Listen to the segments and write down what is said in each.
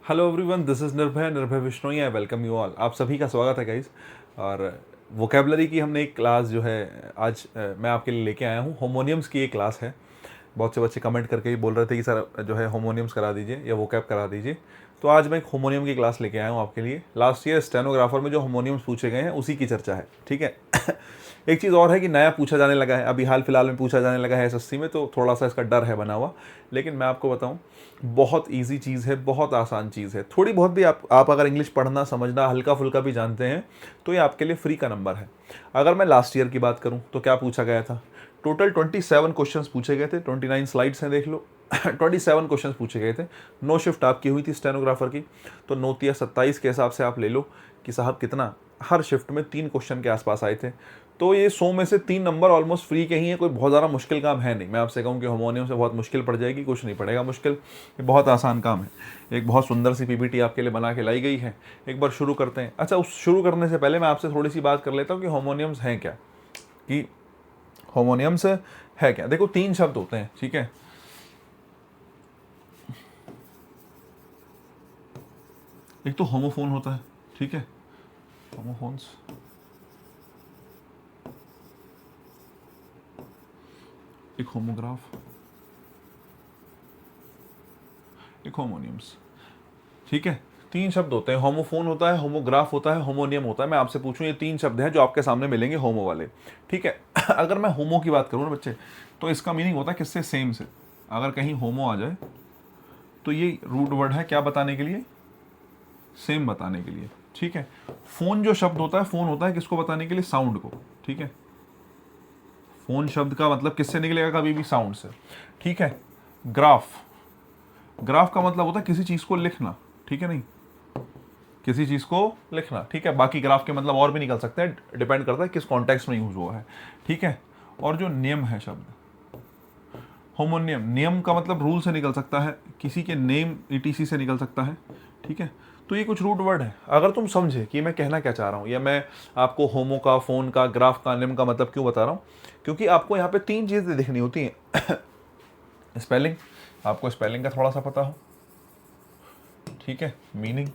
Hello everyone, this is Nirbhay Vishnoi. I welcome you all. आप सभी का स्वागत है गाइस। और वोकेबलरी की हमने एक क्लास जो है आज मैं आपके लिए लेके आया हूँ। होमोनियम्स की एक क्लास है। बहुत से बच्चे कमेंट करके ही बोल रहे थे कि सर जो है होमोनियम्स करा दीजिए या वोकैब करा दीजिए। तो आज मैं एक होमोनियम की क्लास लेके आया हूँ आपके लिए। लास्ट ईयर स्टेनोग्राफर में जो होमोनियम्स पूछे गए हैं उसी की चर्चा है, ठीक है। एक चीज़ और है कि नया पूछा जाने लगा है, अभी हाल फिलहाल में पूछा जाने लगा है एसएससी में, तो थोड़ा सा इसका डर है बना हुआ। लेकिन मैं आपको बताऊं, बहुत इजी चीज़ है, बहुत आसान चीज़ है। थोड़ी बहुत भी आप अगर इंग्लिश पढ़ना समझना हल्का फुल्का भी जानते हैं तो ये आपके लिए फ्री का नंबर है। अगर मैं लास्ट ईयर की बात करूं तो क्या पूछा गया था। टोटल 27 क्वेश्चंस पूछे गए थे। 29 स्लाइड्स हैं, देख लो। 27 क्वेश्चंस पूछे गए थे। 9 शिफ्ट आपकी हुई थी स्टेनोग्राफर की। तो 9 या 27 के हिसाब से आप ले लो कि साहब कितना, हर शिफ्ट में 3 क्वेश्चन के आसपास आए थे। तो ये 100 में से 3 नंबर ऑलमोस्ट फ्री के ही हैं। कोई बहुत ज़्यादा मुश्किल काम है नहीं। मैं आपसे कहूँ कि होमोनियम से बहुत मुश्किल पड़ जाएगी, कुछ नहीं पड़ेगा मुश्किल। ये बहुत आसान काम है। एक बहुत सुंदर सी पीपीटी आपके लिए बना के लाई गई है। एक बार शुरू करते हैं। अच्छा, उस शुरू करने से पहले मैं आपसे थोड़ी सी बात कर लेता हूँ कि होमोनियम्स हैं क्या। कि होमोनियम्स है क्या। देखो, 3 शब्द होते हैं, ठीक है। एक तो होमोफोन होता है, ठीक है। होमोफोन्स, एक होमोग्राफ, एक होमोनियम्स, ठीक है। 3 शब्द होते हैं। होमोफोन होता है, होमोग्राफ होता है, होमोनियम होता है। मैं आपसे पूछूं, ये 3 शब्द हैं जो आपके सामने मिलेंगे होमो वाले, ठीक है। अगर मैं होमो की बात करूं ना बच्चे, तो इसका मीनिंग होता है किससे, सेम से। अगर कहीं होमो आ जाए तो ये रूट वर्ड है क्या बताने के लिए, सेम बताने के लिए, ठीक है। फोन जो शब्द होता है, फोन होता है किसको बताने के लिए, साउंड को, ठीक है। फोन शब्द का मतलब किससे निकलेगा, कभी भी साउंड से, ठीक है। ग्राफ, ग्राफ का मतलब होता है किसी चीज को लिखना, ठीक है। नहीं, किसी चीज को लिखना, ठीक है। बाकी ग्राफ के मतलब और भी निकल सकते हैं, डिपेंड करता है किस कॉन्टेक्स्ट में यूज हुआ है, ठीक है। और जो नियम है शब्द, होमोनियम, नियम का मतलब रूल से निकल सकता है, किसी के नेम ईटीसी से निकल सकता है, ठीक है। तो ये कुछ रूट वर्ड है। अगर तुम समझे कि मैं कहना क्या चाह रहा हूँ, या मैं आपको होमो का, फोन का, ग्राफ का, नियम का मतलब क्यों बता रहा हूँ, क्योंकि आपको यहाँ पे 3 चीजें देखनी होती हैं। स्पेलिंग, आपको स्पेलिंग का थोड़ा सा पता हो, ठीक है। मीनिंग,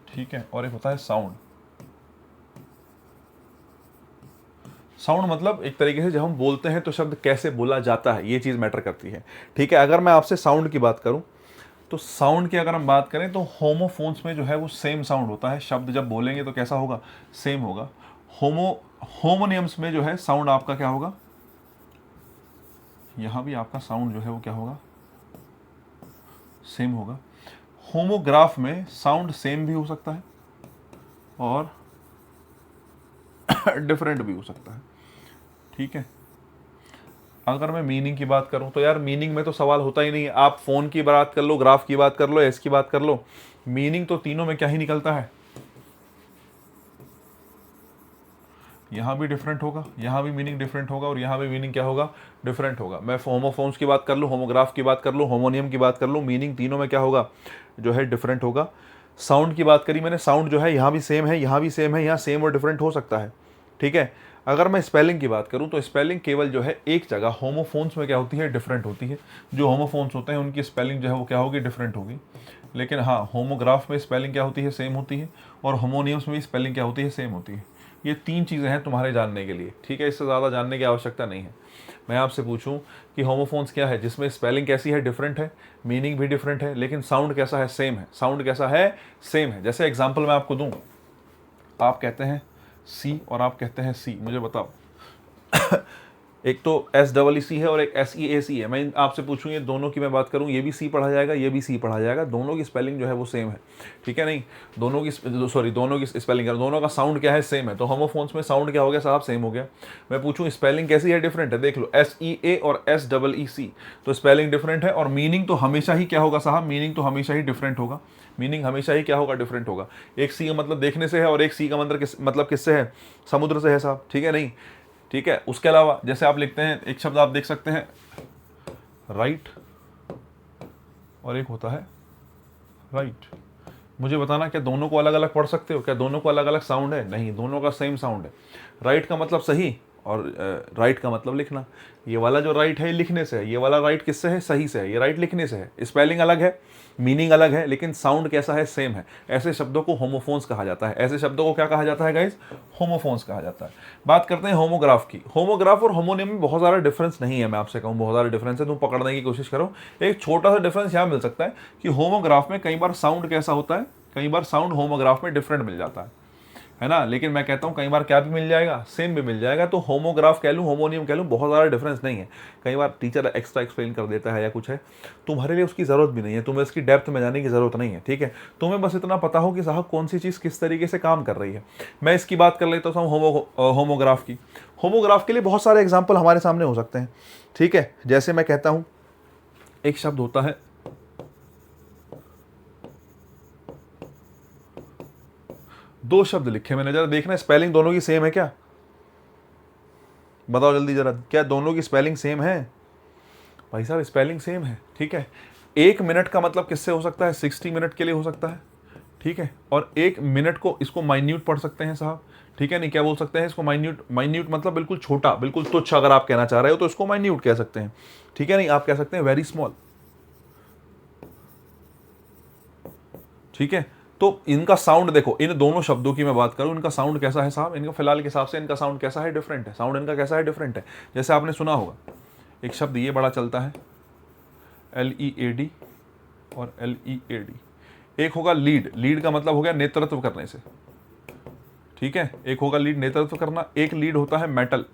ठीक है। और एक होता है साउंड। साउंड मतलब एक तरीके से जब हम बोलते हैं तो शब्द कैसे बोला जाता है, ये चीज़ मैटर करती है, ठीक है। अगर मैं आपसे साउंड की बात करूं, तो साउंड की अगर हम बात करें तो होमोफोन्स में जो है वो सेम साउंड होता है। शब्द जब बोलेंगे तो कैसा होगा, सेम होगा। होमो होमोनियम्स में जो है साउंड आपका क्या होगा, यहां भी आपका साउंड जो है वो क्या होगा, सेम होगा। होमोग्राफ में साउंड सेम भी हो सकता है और डिफरेंट भी हो सकता है, ठीक है। अगर मैं मीनिंग की बात करूं तो यार, मीनिंग में तो सवाल होता ही नहीं है। आप फोन की बात कर लो, ग्राफ की बात कर लो, एस की बात कर लो, मीनिंग तो तीनों में क्या ही निकलता है। यहां भी डिफरेंट होगा, यहां भी मीनिंग डिफरेंट होगा, और यहां भी मीनिंग क्या होगा, डिफरेंट होगा। मैं होमोफोन्स की बात कर लूँ, होमोग्राफ की बात कर लूँ, होमोनियम की बात कर लूँ, मीनिंग तीनों में क्या होगा, जो है डिफरेंट होगा। साउंड की बात करी मैंने, साउंड जो है यहाँ भी सेम है, यहाँ भी सेम है, यहाँ सेम और डिफरेंट हो सकता है, ठीक है। अगर मैं स्पेलिंग की बात करूं तो स्पेलिंग केवल जो है एक जगह होमोफोन्स में क्या होती है, डिफरेंट होती है। जो होमोफोन्स होते हैं उनकी स्पेलिंग जो है वो क्या होगी, डिफरेंट होगी। लेकिन हाँ, होमोग्राफ में स्पेलिंग क्या होती है, सेम होती है। और होमोनियम्स में भी स्पेलिंग क्या होती है, सेम होती है। ये 3 चीज़ें हैं तुम्हारे जानने के लिए, ठीक है। इससे ज़्यादा जानने की आवश्यकता नहीं है। मैं आपसे पूछूं कि होमोफोन्स क्या है, जिसमें स्पेलिंग कैसी है, डिफरेंट है, मीनिंग भी डिफरेंट है, लेकिन साउंड कैसा है, सेम है। साउंड कैसा है, सेम है। जैसे एग्जांपल मैं आपको दूं, आप कहते हैं सी और आप कहते हैं सी, मुझे बताओ। एक तो एस डबल ई सी है और एक एस ई ए सी है। मैं आपसे पूछूं, ये दोनों की मैं बात करूं, ये भी सी पढ़ा जाएगा, ये भी सी पढ़ा जाएगा, दोनों की स्पेलिंग जो है वो सेम है, ठीक है। नहीं, दोनों की दोनों की स्पेलिंग, दोनों का साउंड क्या है, सेम है। तो होमोफोन्स में साउंड क्या हो गया साहब, सेम हो गया। मैं पूछूं स्पेलिंग कैसी है, डिफरेंट है, देख लो, एस ई ए और एस डबल ई सी, तो स्पेलिंग डिफरेंट है। और मीनिंग तो हमेशा ही क्या होगा साहब, मीनिंग तो हमेशा ही डिफरेंट होगा। मीनिंग हमेशा ही क्या होगा, डिफरेंट होगा। एक सी का मतलब देखने से है और एक सी का मतलब किससे है, समुद्र से है साहब, ठीक है। नहीं, ठीक है। उसके अलावा जैसे आप लिखते हैं, एक शब्द आप देख सकते हैं राइट, और एक होता है राइट। मुझे बताना, क्या दोनों को अलग अलग पढ़ सकते हो, क्या दोनों को अलग अलग साउंड है, नहीं, दोनों का सेम साउंड है। राइट का मतलब सही और राइट का मतलब लिखना। ये वाला जो राइट है ये लिखने से है, ये वाला राइट किससे है, सही से है, ये राइट लिखने से है। स्पेलिंग अलग है, मीनिंग अलग है, लेकिन साउंड कैसा है, सेम है। ऐसे शब्दों को होमोफोन्स कहा जाता है। ऐसे शब्दों को क्या कहा जाता है गाइस, होमोफोन्स कहा जाता है। बात करते हैं होमोग्राफ की। होमोग्राफ और होमोनियम में बहुत ज़्यादा डिफरेंस नहीं है, मैं आपसे कहूँ बहुत ज़्यादा डिफरेंस है, तुम पकड़ने की कोशिश करो। एक छोटा सा डिफरेंस यहाँ मिल सकता है कि होमोग्राफ में कई बार साउंड कैसा होता है, कई बार साउंड होमोग्राफ में डिफरेंट मिल जाता है ना। लेकिन मैं कहता हूँ कई बार क्या भी मिल जाएगा, सेम भी मिल जाएगा। तो होमोग्राफ कह लूँ, होमोनियम कह लूँ, बहुत ज़्यादा डिफरेंस नहीं है। कई बार टीचर एक्स्ट्रा एक्सप्लेन कर देता है या कुछ है, तुम्हारे लिए उसकी ज़रूरत भी नहीं है, तुम्हें इसकी डेप्थ में जाने की ज़रूरत नहीं है, ठीक है। तुम्हें बस इतना पता हो कि साहब कौन सी चीज़ किस तरीके से काम कर रही है। मैं इसकी बात कर लेता हूँ होमोग्राफ की। होमोग्राफ के लिए बहुत सारे एग्जाम्पल हमारे सामने हो सकते हैं, ठीक है। जैसे मैं कहता हूँ एक शब्द होता है दो शब्द लिखे मैंने, जरा देखना स्पेलिंग दोनों की सेम है क्या, बताओ जल्दी जरा, क्या दोनों की स्पेलिंग सेम है। भाई साहब स्पेलिंग सेम है, ठीक है। 1 मिनट का मतलब किससे हो सकता है, 60 मिनट के लिए हो सकता है, ठीक है। और 1 मिनट को इसको माइन्यूट पढ़ सकते हैं साहब, ठीक है। नहीं क्या बोल सकते हैं इसको, माइन्यूट। माइन्यूट मतलब बिल्कुल छोटा, बिल्कुल तुच्छ अगर आप कहना चाह रहे हो तो इसको माइन्यूट कह सकते हैं, ठीक है। नहीं आप कह सकते हैं वेरी स्मॉल, ठीक है। तो इनका साउंड देखो, इन दोनों शब्दों की मैं बात करूं, इनका साउंड कैसा है साहब, इनका फिलहाल के हिसाब से इनका साउंड कैसा है, डिफरेंट है। साउंड इनका कैसा है, डिफरेंट है। जैसे आपने सुना होगा एक शब्द ये बड़ा चलता है LEAD और LEAD। एक होगा लीड, लीड का मतलब हो गया नेतृत्व करने से, ठीक है। एक होगा लीड, नेतृत्व करना। एक लीड होता है मेटल,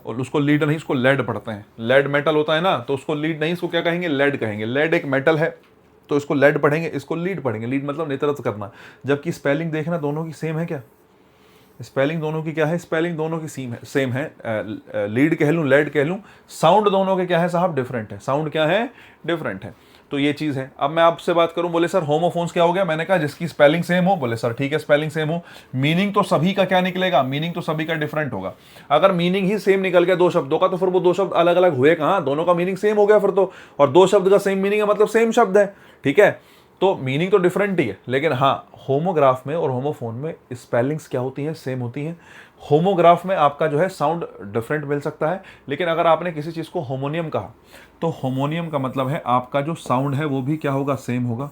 और उसको लीड नहीं, उसको लेड पढ़ते हैं। लेड मेटल होता है ना, तो उसको लीड नहीं, इसको क्या कहेंगे, लेड कहेंगे। लेड एक मेटल है तो इसको लेड पढ़ेंगे, इसको लीड पढ़ेंगे। लीड मतलब नेतृत्व करना। जबकि स्पेलिंग देखना दोनों की सेम है क्या, स्पेलिंग दोनों की क्या है, स्पेलिंग दोनों की सेम है। लीड कह लूँ, लेड कह लूँ, साउंड दोनों के क्या है साहब, डिफरेंट है। साउंड क्या है, डिफरेंट है। तो ये चीज़ है। अब मैं आपसे बात करूं, बोले सर होमोफोन्स क्या हो गया, मैंने कहा जिसकी स्पेलिंग सेम हो। बोले सर ठीक है स्पेलिंग सेम हो, मीनिंग तो सभी का क्या निकलेगा, मीनिंग तो सभी का डिफरेंट होगा। अगर मीनिंग ही सेम निकल गया दो शब्दों का, तो फिर वो दो शब्द अलग अलग हुए कहाँ, दोनों का मीनिंग सेम हो गया फिर तो। और दो शब्द का सेम मीनिंग है मतलब सेम शब्द है, ठीक है। तो मीनिंग तो डिफरेंट ही है, लेकिन हाँ होमोग्राफ में और होमोफोन में स्पेलिंग्स क्या होती हैं, सेम होती हैं। होमोग्राफ में आपका जो है साउंड डिफरेंट मिल सकता है, लेकिन अगर आपने किसी चीज़ को होमोनियम कहा तो होमोनियम का मतलब है आपका जो साउंड है वो भी क्या होगा, सेम होगा,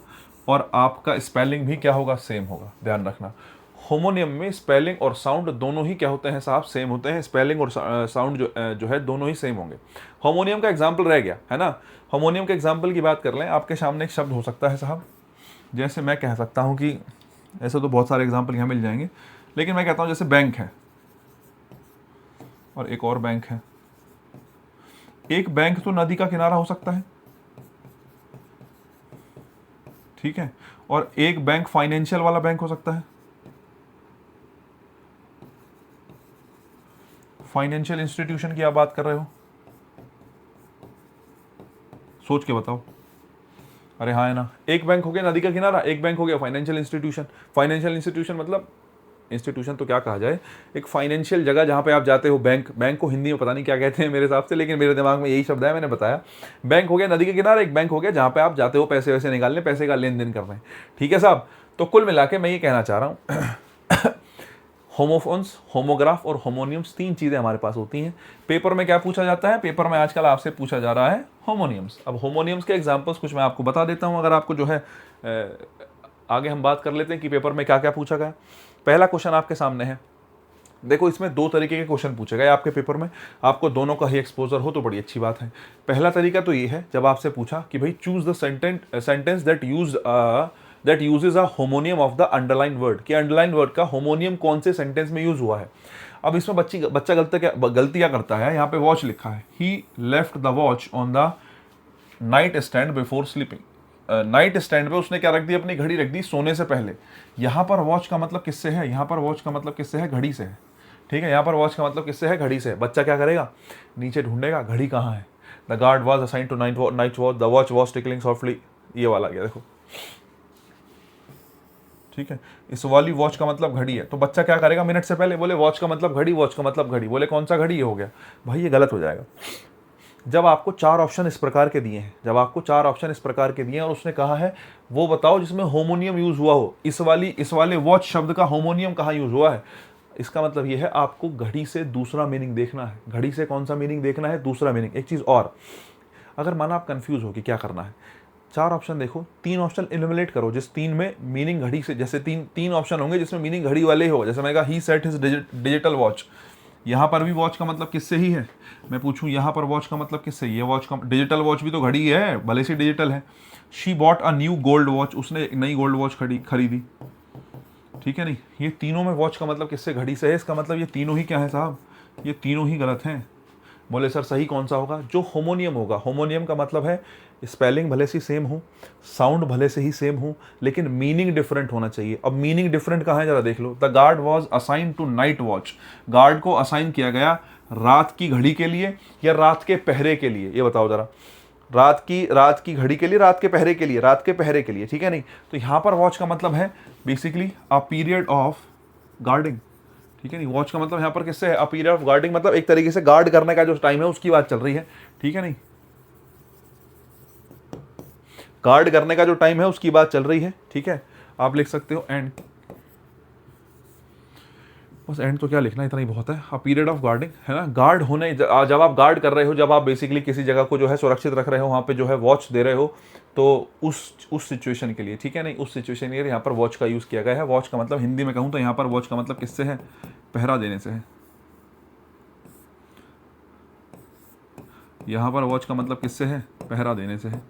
और आपका स्पेलिंग भी क्या होगा, सेम होगा। ध्यान रखना, होमोनियम में स्पेलिंग और साउंड दोनों ही क्या होते हैं साहब, सेम होते हैं। स्पेलिंग और साउंड जो है दोनों ही सेम होंगे। होमोनियम का एग्जाम्पल रह गया है ना। होमोनियम के एग्जाम्पल की बात कर लें, आपके सामने एक शब्द हो सकता है साहब, जैसे मैं कह सकता हूँ कि ऐसे तो बहुत सारे एग्जाम्पल यहाँ मिल जाएंगे, लेकिन मैं कहता हूँ जैसे बैंक है और एक और बैंक है। एक बैंक तो नदी का किनारा हो सकता है, ठीक है, और एक बैंक फाइनेंशियल वाला बैंक हो सकता है। फाइनेंशियल इंस्टीट्यूशन की आप बात कर रहे हो, सोच के बताओ। अरे हाँ है ना, एक बैंक हो गया नदी का किनारा, एक बैंक हो गया फाइनेंशियल इंस्टीट्यूशन। फाइनेंशियल इंस्टीट्यूशन मतलब इंस्टीट्यूशन तो क्या कहा जाए, एक फाइनेंशियल जगह जहाँ पे आप जाते हो। बैंक, बैंक को हिंदी में पता नहीं क्या कहते हैं मेरे हिसाब से, लेकिन मेरे दिमाग में यही शब्द है, मैंने बताया। बैंक हो गया नदी के किनारे, एक बैंक हो गया जहाँ पे आप जाते हो पैसे वैसे निकालने, पैसे का लेन देन करने, ठीक है साहब। तो कुल मिला के मैं ये कहना चाह रहा हूँ होमोफोन्स, होमोग्राफ और होमोनियम्स, तीन चीज़ें हमारे पास होती हैं। पेपर में क्या पूछा जाता है, पेपर में आजकल आपसे पूछा जा रहा है होमोनियम्स। अब होमोनियम्स के एग्जांपल्स कुछ मैं आपको बता देता हूं, अगर आपको जो है आगे हम बात कर लेते हैं कि पेपर में क्या क्या पूछा गया। पहला क्वेश्चन आपके सामने है, देखो इसमें दो तरीके के क्वेश्चन पूछे गए आपके पेपर में। आपको दोनों का ही एक्सपोजर हो तो बड़ी अच्छी बात है। पहला तरीका तो ये है, जब आपसे पूछा कि भाई choose the sentence that uses a homonym of the underline word, कि अंडरलाइन वर्ड का होमोनियम कौन से सेंटेंस में यूज हुआ है। अब इसमें बच्चा गलती क्या करता है, यहाँ पे वॉच लिखा है, he left the watch on the night stand before sleeping. Night stand पे उसने क्या रख दी, अपनी घड़ी रख दी सोने से पहले। यहाँ पर वॉच का मतलब किससे है, यहाँ पर वॉच का मतलब किससे है, घड़ी से है, ठीक है। यहाँ पर वॉच का मतलब किससे है, घड़ी से है। बच्चा क्या करेगा, नीचे ढूंढेगा घड़ी कहाँ है। The guard was assigned to night watch, the watch was tickling softly, ये वाला गया देखो, ठीक है। इस वाली वॉच का मतलब घड़ी है, तो बच्चा क्या करेगा, मिनट से पहले बोले वॉच का मतलब घड़ी, वॉच का मतलब घड़ी, बोले कौन सा घड़ी, ये हो गया। भाई ये गलत हो जाएगा। जब आपको चार ऑप्शन इस प्रकार के दिए हैं, जब आपको चार ऑप्शन इस प्रकार के दिए हैं और उसने कहा है वो बताओ जिसमें होमोनियम यूज हुआ हो, इस वाले वॉच शब्द का होमोनियम कहाँ यूज हुआ है। इसका मतलब ये है आपको घड़ी से दूसरा मीनिंग देखना है। घड़ी से कौन सा मीनिंग देखना है? दूसरा मीनिंग। एक चीज़ और, अगर माना आप कंफ्यूज हो कि क्या करना है, 4 ऑप्शन देखो, 3 ऑप्शन इलिमिनेट करो जिस 3 में मीनिंग घड़ी से, जैसे 3 ऑप्शन होंगे जिसमें मीनिंग घड़ी वाले ही होगा। जैसे मैंने कहा ही सेट हिज डिजिटल वॉच, यहाँ पर भी वॉच का मतलब किससे ही है। मैं पूछूं यहाँ पर वॉच का मतलब किससे? ये वॉच का डिजिटल वॉच भी तो घड़ी है, भले से डिजिटल है। She bought a new gold watch, उसने एक नई गोल्ड वॉच खरीदी, ठीक है नहीं। ये तीनों में वॉच का मतलब किससे? घड़ी से है। इसका मतलब ये तीनों ही क्या है साहब? ये तीनों ही गलत हैं। बोले सर सही कौन सा होगा? जो होमोनियम होगा। होमोनियम का मतलब है स्पेलिंग भले से सेम हो, साउंड भले से ही सेम हो, लेकिन मीनिंग डिफरेंट होना चाहिए। अब मीनिंग डिफरेंट कहाँ है जरा देख लो। The guard was assign to night watch, guard को असाइन किया गया रात की घड़ी के लिए या रात के पहरे के लिए? ये बताओ जरा। रात की घड़ी के लिए, रात के पहरे के लिए? रात के पहरे के लिए, ठीक है नहीं। तो यहां पर वॉच का मतलब है basically a period of guarding, ठीक है नहीं। वॉच का मतलब यहां पर किससे है? अ पीरियड ऑफ गार्डिंग, मतलब एक तरीके से गार्ड करने का जो टाइम है उसकी बात चल रही है, ठीक है नहीं। गार्ड करने का जो टाइम है उसकी बात चल रही है, ठीक है। आप लिख सकते हो एंड, बस एंड तो क्या लिखना, इतना ही बहुत है। अ पीरियड ऑफ गार्डिंग, है ना। गार्ड होने, जब आप गार्ड कर रहे हो, जब आप बेसिकली किसी जगह को जो है सुरक्षित रख रहे हो, वहाँ पे जो है वॉच दे रहे हो, तो उस सिचुएशन के लिए, ठीक है नहीं, उस सिचुएशन के लिए यहाँ पर वॉच का यूज़ किया गया है। वॉच का मतलब हिंदी में कहूँ तो यहाँ पर वॉच का मतलब किससे है? पहरा देने से है। यहाँ पर वॉच का मतलब किससे है? पहरा देने से है।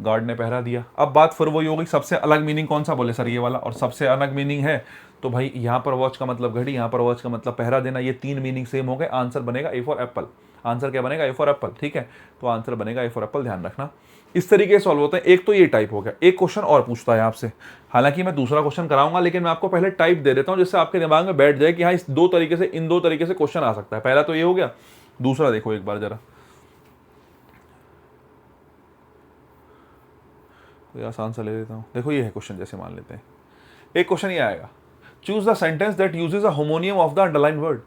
गार्ड ने पहरा दिया। अब बात फिर वही होगी, सबसे अलग मीनिंग कौन सा? बोले सर ये वाला। और सबसे अलग मीनिंग है तो भाई यहाँ पर वॉच का मतलब घड़ी, यहाँ पर वॉच का मतलब पहरा देना। ये 3 मीनिंग सेम हो गए। आंसर बनेगा ए फॉर एप्पल। आंसर क्या बनेगा? ए फॉर एप्पल, ठीक है। तो आंसर बनेगा ए फॉर एप्पल, ध्यान रखना। इस तरीके से सॉल्व होते हैं। एक तो ये टाइप हो गया। एक क्वेश्चन और पूछता है आपसे, हालांकि मैं दूसरा क्वेश्चन कराऊंगा, लेकिन मैं आपको पहले टाइप दे देता हूं जिससे आपके दिमाग में बैठ जाए कि हाँ इस 2 तरीके से, इन 2 तरीके से क्वेश्चन आ सकता है। पहला तो ये हो गया। दूसरा देखो एक बार जरा, तो आसान सा ले लेता हूँ। देखो ये है क्वेश्चन, जैसे मान लेते हैं एक क्वेश्चन ये आएगा, choose the sentence that uses a homonym of the underline word.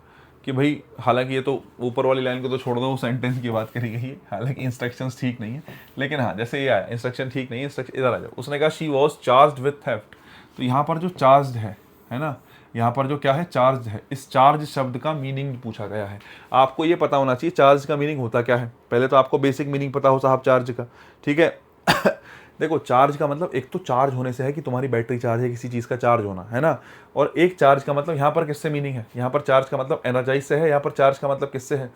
कि भाई हालांकि ये तो ऊपर वाली लाइन को तो छोड़ दो, वो सेंटेंस की बात करी गई है, हालांकि इंस्ट्रक्शंस ठीक नहीं है, लेकिन हाँ जैसे ये आया इंस्ट्रक्शन ठीक नहीं है, इंस्ट्रक्शन इधर आ जाओ। उसने कहा she was charged with theft. तो यहाँ पर जो चार्ज्ड है ना, यहाँ पर जो क्या है? चार्ज है। इस चार्ज शब्द का मीनिंग पूछा गया है। आपको ये पता होना चाहिए चार्ज का मीनिंग होता क्या है। पहले तो आपको बेसिक मीनिंग पता हो साहब चार्ज का, ठीक है। देखो चार्ज का मतलब एक तो चार्ज होने से है कि तुम्हारी बैटरी चार्ज है, किसी चीज़ का चार्ज होना, है ना। और एक चार्ज का मतलब यहाँ पर किससे मीनिंग है? यहाँ पर चार्ज का मतलब एनर्जाइज से है, यहाँ पर चार्ज का मतलब किससे है?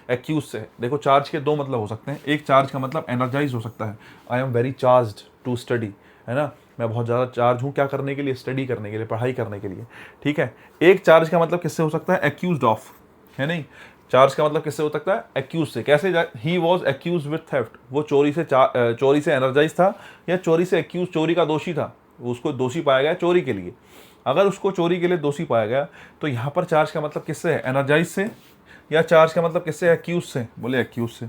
एक्यूज से है। देखो चार्ज के 2 मतलब हो सकते हैं। एक चार्ज का मतलब एनर्जाइज हो सकता है, I am very charged to study, है ना, मैं बहुत ज़्यादा चार्ज हूँ, क्या करने के लिए? स्टडी करने के लिए, पढ़ाई करने के लिए, ठीक है। एक चार्ज का मतलब किससे हो सकता है? एक्यूज ऑफ, है नहीं। चार्ज का मतलब किससे हो सकता है? एक्यूज से। कैसे? He was accuse with theft, वो चोरी से एनर्जाइज था, या चोरी से एक्यूज, चोरी का दोषी था, उसको दोषी पाया गया चोरी के लिए। अगर उसको चोरी के लिए दोषी पाया गया तो यहाँ पर चार्ज का मतलब किससे है? एनर्जाइज से। या चार्ज का मतलब किससे? एक्यूज से। बोले एक्यूज से।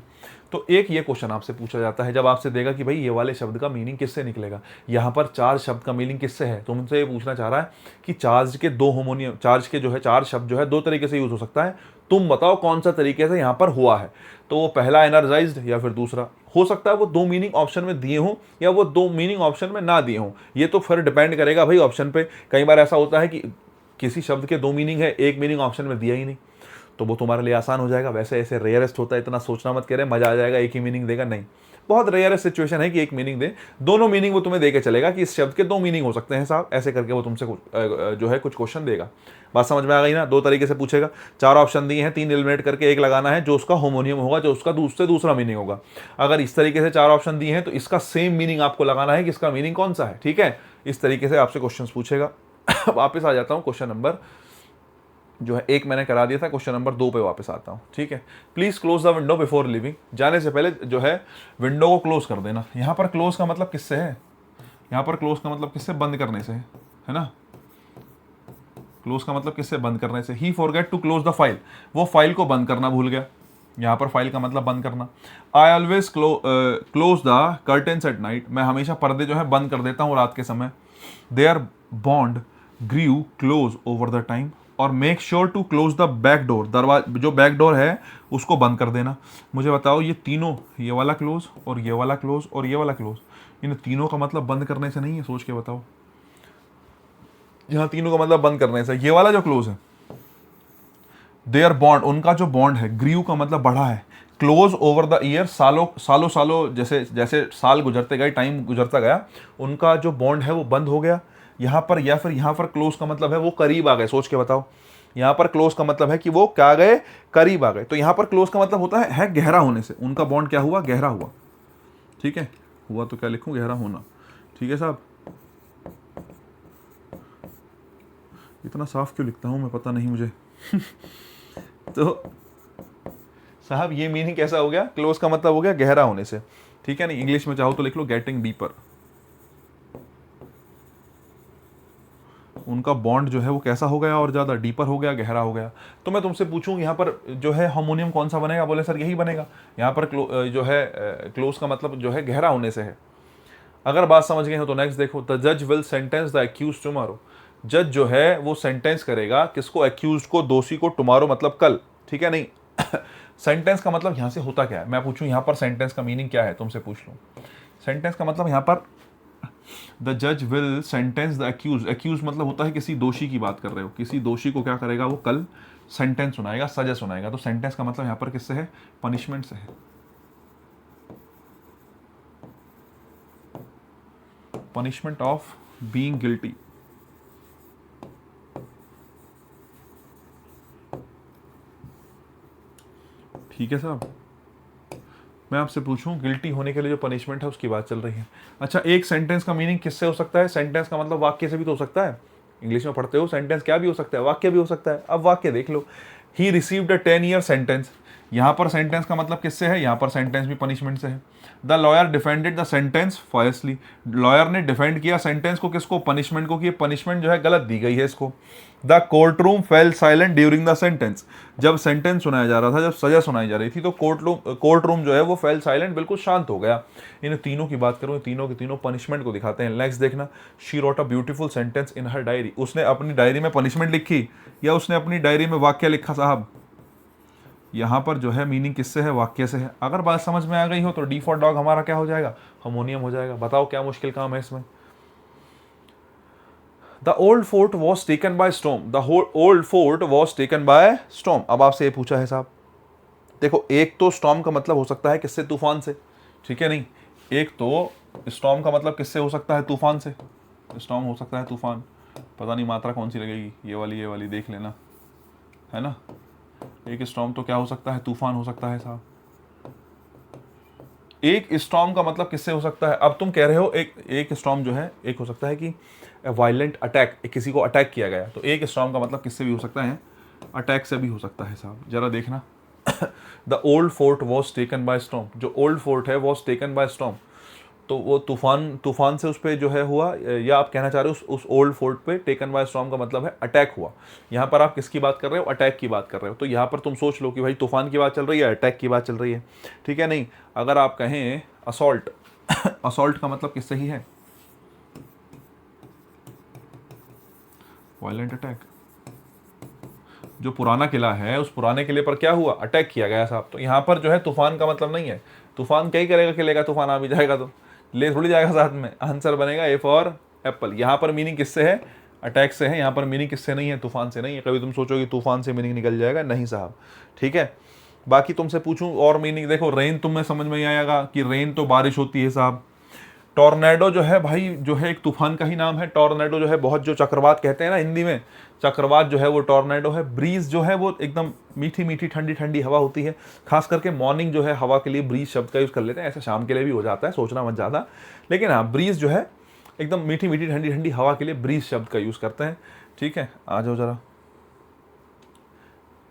तो एक ये क्वेश्चन आपसे पूछा जाता है जब आपसे देगा कि भाई ये वाले शब्द का मीनिंग किससे निकलेगा। यहाँ पर चार्ज शब्द का मीनिंग किससे है? तुमसे ये पूछना चाह रहा है कि चार्ज के 2 होमोनियम, चार्ज के जो है चार्ज शब्द जो है 2 तरीके से यूज हो सकता है, तुम बताओ कौन सा तरीके से यहाँ पर हुआ है। तो वो पहला एनर्जाइज्ड या फिर दूसरा हो सकता है। वो 2 मीनिंग ऑप्शन में दिए हों या वो 2 मीनिंग ऑप्शन में ना दिए हों, ये तो फिर डिपेंड करेगा भाई ऑप्शन पे। कई बार ऐसा होता है कि किसी शब्द के 2 मीनिंग है, एक मीनिंग ऑप्शन में दिया ही नहीं, तो वो तुम्हारे लिए आसान हो जाएगा। वैसे ऐसे रेयरेस्ट होता है, इतना सोचना मत करे मजा आ जाएगा एक ही मीनिंग देगा, नहीं। बहुत रेयरेस्ट सिचुएशन है कि एक मीनिंग दे, दोनों मीनिंग वो तुम्हें देके चलेगा कि इस शब्द के 2 मीनिंग हो सकते हैं साहब, ऐसे करके वो तुमसे जो है कुछ क्वेश्चन देगा। बात समझ में आ गई ना? 2 तरीके से पूछेगा, 4 ऑप्शन दिए हैं, 3 एलिमिनेट करके 1 लगाना है जो उसका होमोनियम होगा, जो उसका दूसरा मीनिंग होगा। अगर इस तरीके से 4 ऑप्शन दिए हैं तो इसका सेम मीनिंग आपको लगाना है कि इसका मीनिंग कौन सा है, ठीक है। इस तरीके से आपसे क्वेश्चन पूछेगा। वापस आ जाता हूँ क्वेश्चन नंबर जो है 1 मैंने करा दिया था, क्वेश्चन नंबर 2 पे वापस आता हूँ, ठीक है। Please close the window before living, जाने से पहले जो है विंडो को क्लोज कर देना। यहाँ पर क्लोज का मतलब किससे है? यहाँ पर क्लोज का मतलब किससे? बंद करने से है ना। क्लोज का मतलब किससे? बंद करने से। He forget to close the file, वो फाइल को बंद करना भूल गया। यहाँ पर फाइल का मतलब बंद करना। I always close the curtains at night, मैं हमेशा पर्दे जो है बंद कर देता हूँ रात के समय। Their bond grew close over the time, और make sure to close the back door, दरवाजा जो बैक डोर है उसको बंद कर देना। मुझे बताओ ये तीनों, ये वाला क्लोज और ये वाला क्लोज और ये वाला क्लोज, इन तीनों का मतलब बंद करने से नहीं है? सोच के बताओ। यहाँ तीनों का मतलब बंद करने से, ये वाला जो क्लोज है देयर बॉन्ड, उनका जो बॉन्ड है, ग्रीव का मतलब बढ़ा है, क्लोज ओवर द ईयर, सालों सालों सालों जैसे जैसे साल गुजरते गए, टाइम गुजरता गया, उनका जो बॉन्ड है वो बंद हो गया यहाँ पर। या फिर यहाँ पर क्लोज का मतलब है वो करीब आ गए, सोच के बताओ। यहाँ पर क्लोज का मतलब है कि वो क्या गए, करीब आ गए। तो यहाँ पर क्लोज का मतलब होता है गहरा होने से, उनका बॉन्ड क्या हुआ, गहरा हुआ। ठीक है, हुआ तो क्या लिखूं, गहरा होना। ठीक है साहब, इतना साफ क्यों लिखता हूं मैं, पता नहीं मुझे। तो साहब ये मीनिंग कैसा हो गया, क्लोज का मतलब हो गया गहरा होने से। ठीक है, नहीं इंग्लिश में चाहो तो लिख लो गेटिंग डीपर। उनका बॉन्ड जो है वो कैसा हो गया, और ज़्यादा डीपर हो गया, गहरा हो गया। तो मैं तुमसे पूछूं यहाँ पर जो है हार्मोनियम कौन सा बनेगा, बोले सर यही बनेगा। यहाँ पर जो है क्लोज का मतलब जो है गहरा होने से है। अगर बात समझ गए हो तो नेक्स्ट देखो, द जज will sentence the accuse tomorrow. जज जो है वो सेंटेंस करेगा किसको, एक्यूज को, दोषी को, टुमारो मतलब कल। ठीक है, नहीं सेंटेंस का मतलब यहां से होता क्या है, मैं पूछूं यहाँ पर सेंटेंस का मीनिंग क्या है, तुमसे पूछ लूं। सेंटेंस का मतलब यहाँ पर द जज will sentence the accuse, accuse मतलब होता है किसी दोषी की बात कर रहे हो, किसी दोषी को क्या करेगा वो, कल सेंटेंस सुनाएगा, सजा सुनाएगा। तो सेंटेंस का मतलब यहाँ पर किससे है, पनिशमेंट से है, पनिशमेंट ऑफ बीइंग गिल्टी। ठीक है साहब, मैं आपसे पूछूं गिल्टी होने के लिए जो पनिशमेंट है उसकी बात चल रही है। अच्छा, एक सेंटेंस का मीनिंग किससे हो सकता है, सेंटेंस का मतलब वाक्य से भी तो हो सकता है। इंग्लिश में पढ़ते हो सेंटेंस क्या भी हो सकता है, वाक्य भी हो सकता है। अब वाक्य देख लो, he received a 10-year sentence. यहाँ पर सेंटेंस का मतलब किससे है, यहाँ पर सेंटेंस भी पनिशमेंट से है। The lawyer defended the sentence fiercely, lawyer ने डिफेंड किया सेंटेंस को, किसको, पनिशमेंट को, कि पनिशमेंट जो है गलत दी गई है इसको। The court room fail silent during the sentence, जब सेंटेंस सुनाया जा रहा था, जब सजा सुनाई जा रही थी, तो कोर्ट रूम जो है वो फेल साइलेंट, बिल्कुल शांत हो गया। इन तीनों की बात करूँ, तीनों के तीनों पनिशमेंट को दिखाते हैं। नेक्स्ट देखना, she wrote a beautiful sentence in her diary, उसने अपनी डायरी में पनिशमेंट लिखी या उसने अपनी डायरी में वाक्य लिखा साहब। यहाँ पर जो है मीनिंग किससे है, वाक्य से है। अगर बात समझ में आ गई हो तो डी फॉर डॉग हमारा क्या हो जाएगा, हार्मोनियम हो जाएगा। बताओ क्या मुश्किल काम है इसमें। The old fort was taken by storm, the old fort was taken by storm. अब आपसे ये पूछा है साहब, देखो एक तो स्टॉर्म का मतलब हो सकता है किससे, तूफान से। ठीक है, नहीं एक तो स्टॉर्म का मतलब किससे हो सकता है, तूफान से। स्टॉर्म हो सकता है तूफान, पता नहीं मात्रा कौन सी लगेगी, ये वाली देख लेना, है ना। एक स्टॉर्म तो क्या हो सकता है, तूफान हो सकता है साहब। एक स्टॉर्म का मतलब किससे हो सकता है, अब तुम कह रहे हो एक स्टॉर्म जो है, एक हो सकता है कि वायलेंट अटैक, किसी को अटैक किया गया, तो एक स्टॉर्म का मतलब किससे भी हो सकता है, अटैक से भी हो सकता है साहब। जरा देखना, the old fort was taken by storm, जो ओल्ड फोर्ट है वॉज टेकन बाय स्टॉर्म, तो वो तूफान से उस पर जो है हुआ, या आप कहना चाह रहे हो उस ओल्ड फोर्ट पे टेकन बाय स्टॉर्म का मतलब है अटैक हुआ। यहाँ पर आप किसकी बात कर रहे हो, अटैक की बात कर रहे हो। तो यहाँ पर तुम सोच लो कि भाई तूफान की बात चल रही है, अटैक की बात चल रही है। ठीक है, नहीं अगर आप कहें असॉल्ट, असॉल्ट का मतलब किससे ही है, वायलेंट अटैक। जो पुराना किला है उस पुराने किले पर क्या हुआ, अटैक किया गया साहब। तो यहाँ पर जो है तूफान का मतलब नहीं है, तूफान क्या ही करेगा किले का, तूफान आ भी जाएगा तो ले थोड़ी जाएगा साथ में। आंसर बनेगा ए फॉर एप्पल। यहाँ पर मीनिंग किससे है, अटैक से है। यहाँ पर मीनिंग किससे नहीं है, तूफान से नहीं है। कभी तुम सोचो कि तूफान से मीनिंग निकल जाएगा, नहीं साहब। ठीक है, बाकी तुमसे पूछूं और मीनिंग, देखो रेन तुम्हें समझ में आएगा कि रेन तो बारिश होती है साहब। टॉर्नेडो जो है भाई, जो है एक तूफान का ही नाम है। टॉर्नेडो जो है बहुत, जो चक्रवात कहते हैं ना हिंदी में, चक्रवात जो है वो टॉर्नेडो है। ब्रीज जो है वो एकदम मीठी मीठी ठंडी ठंडी हवा होती है। खास करके मॉर्निंग जो है हवा के लिए ब्रीज शब्द का यूज़ कर लेते हैं, ऐसे शाम के लिए भी हो जाता है, सोचना मत ज़्यादा। लेकिन हाँ, ब्रीज जो है एकदम मीठी मीठी ठंडी ठंडी हवा के लिए ब्रीज शब्द का यूज़ करते हैं। ठीक है, आ जाओ जरा।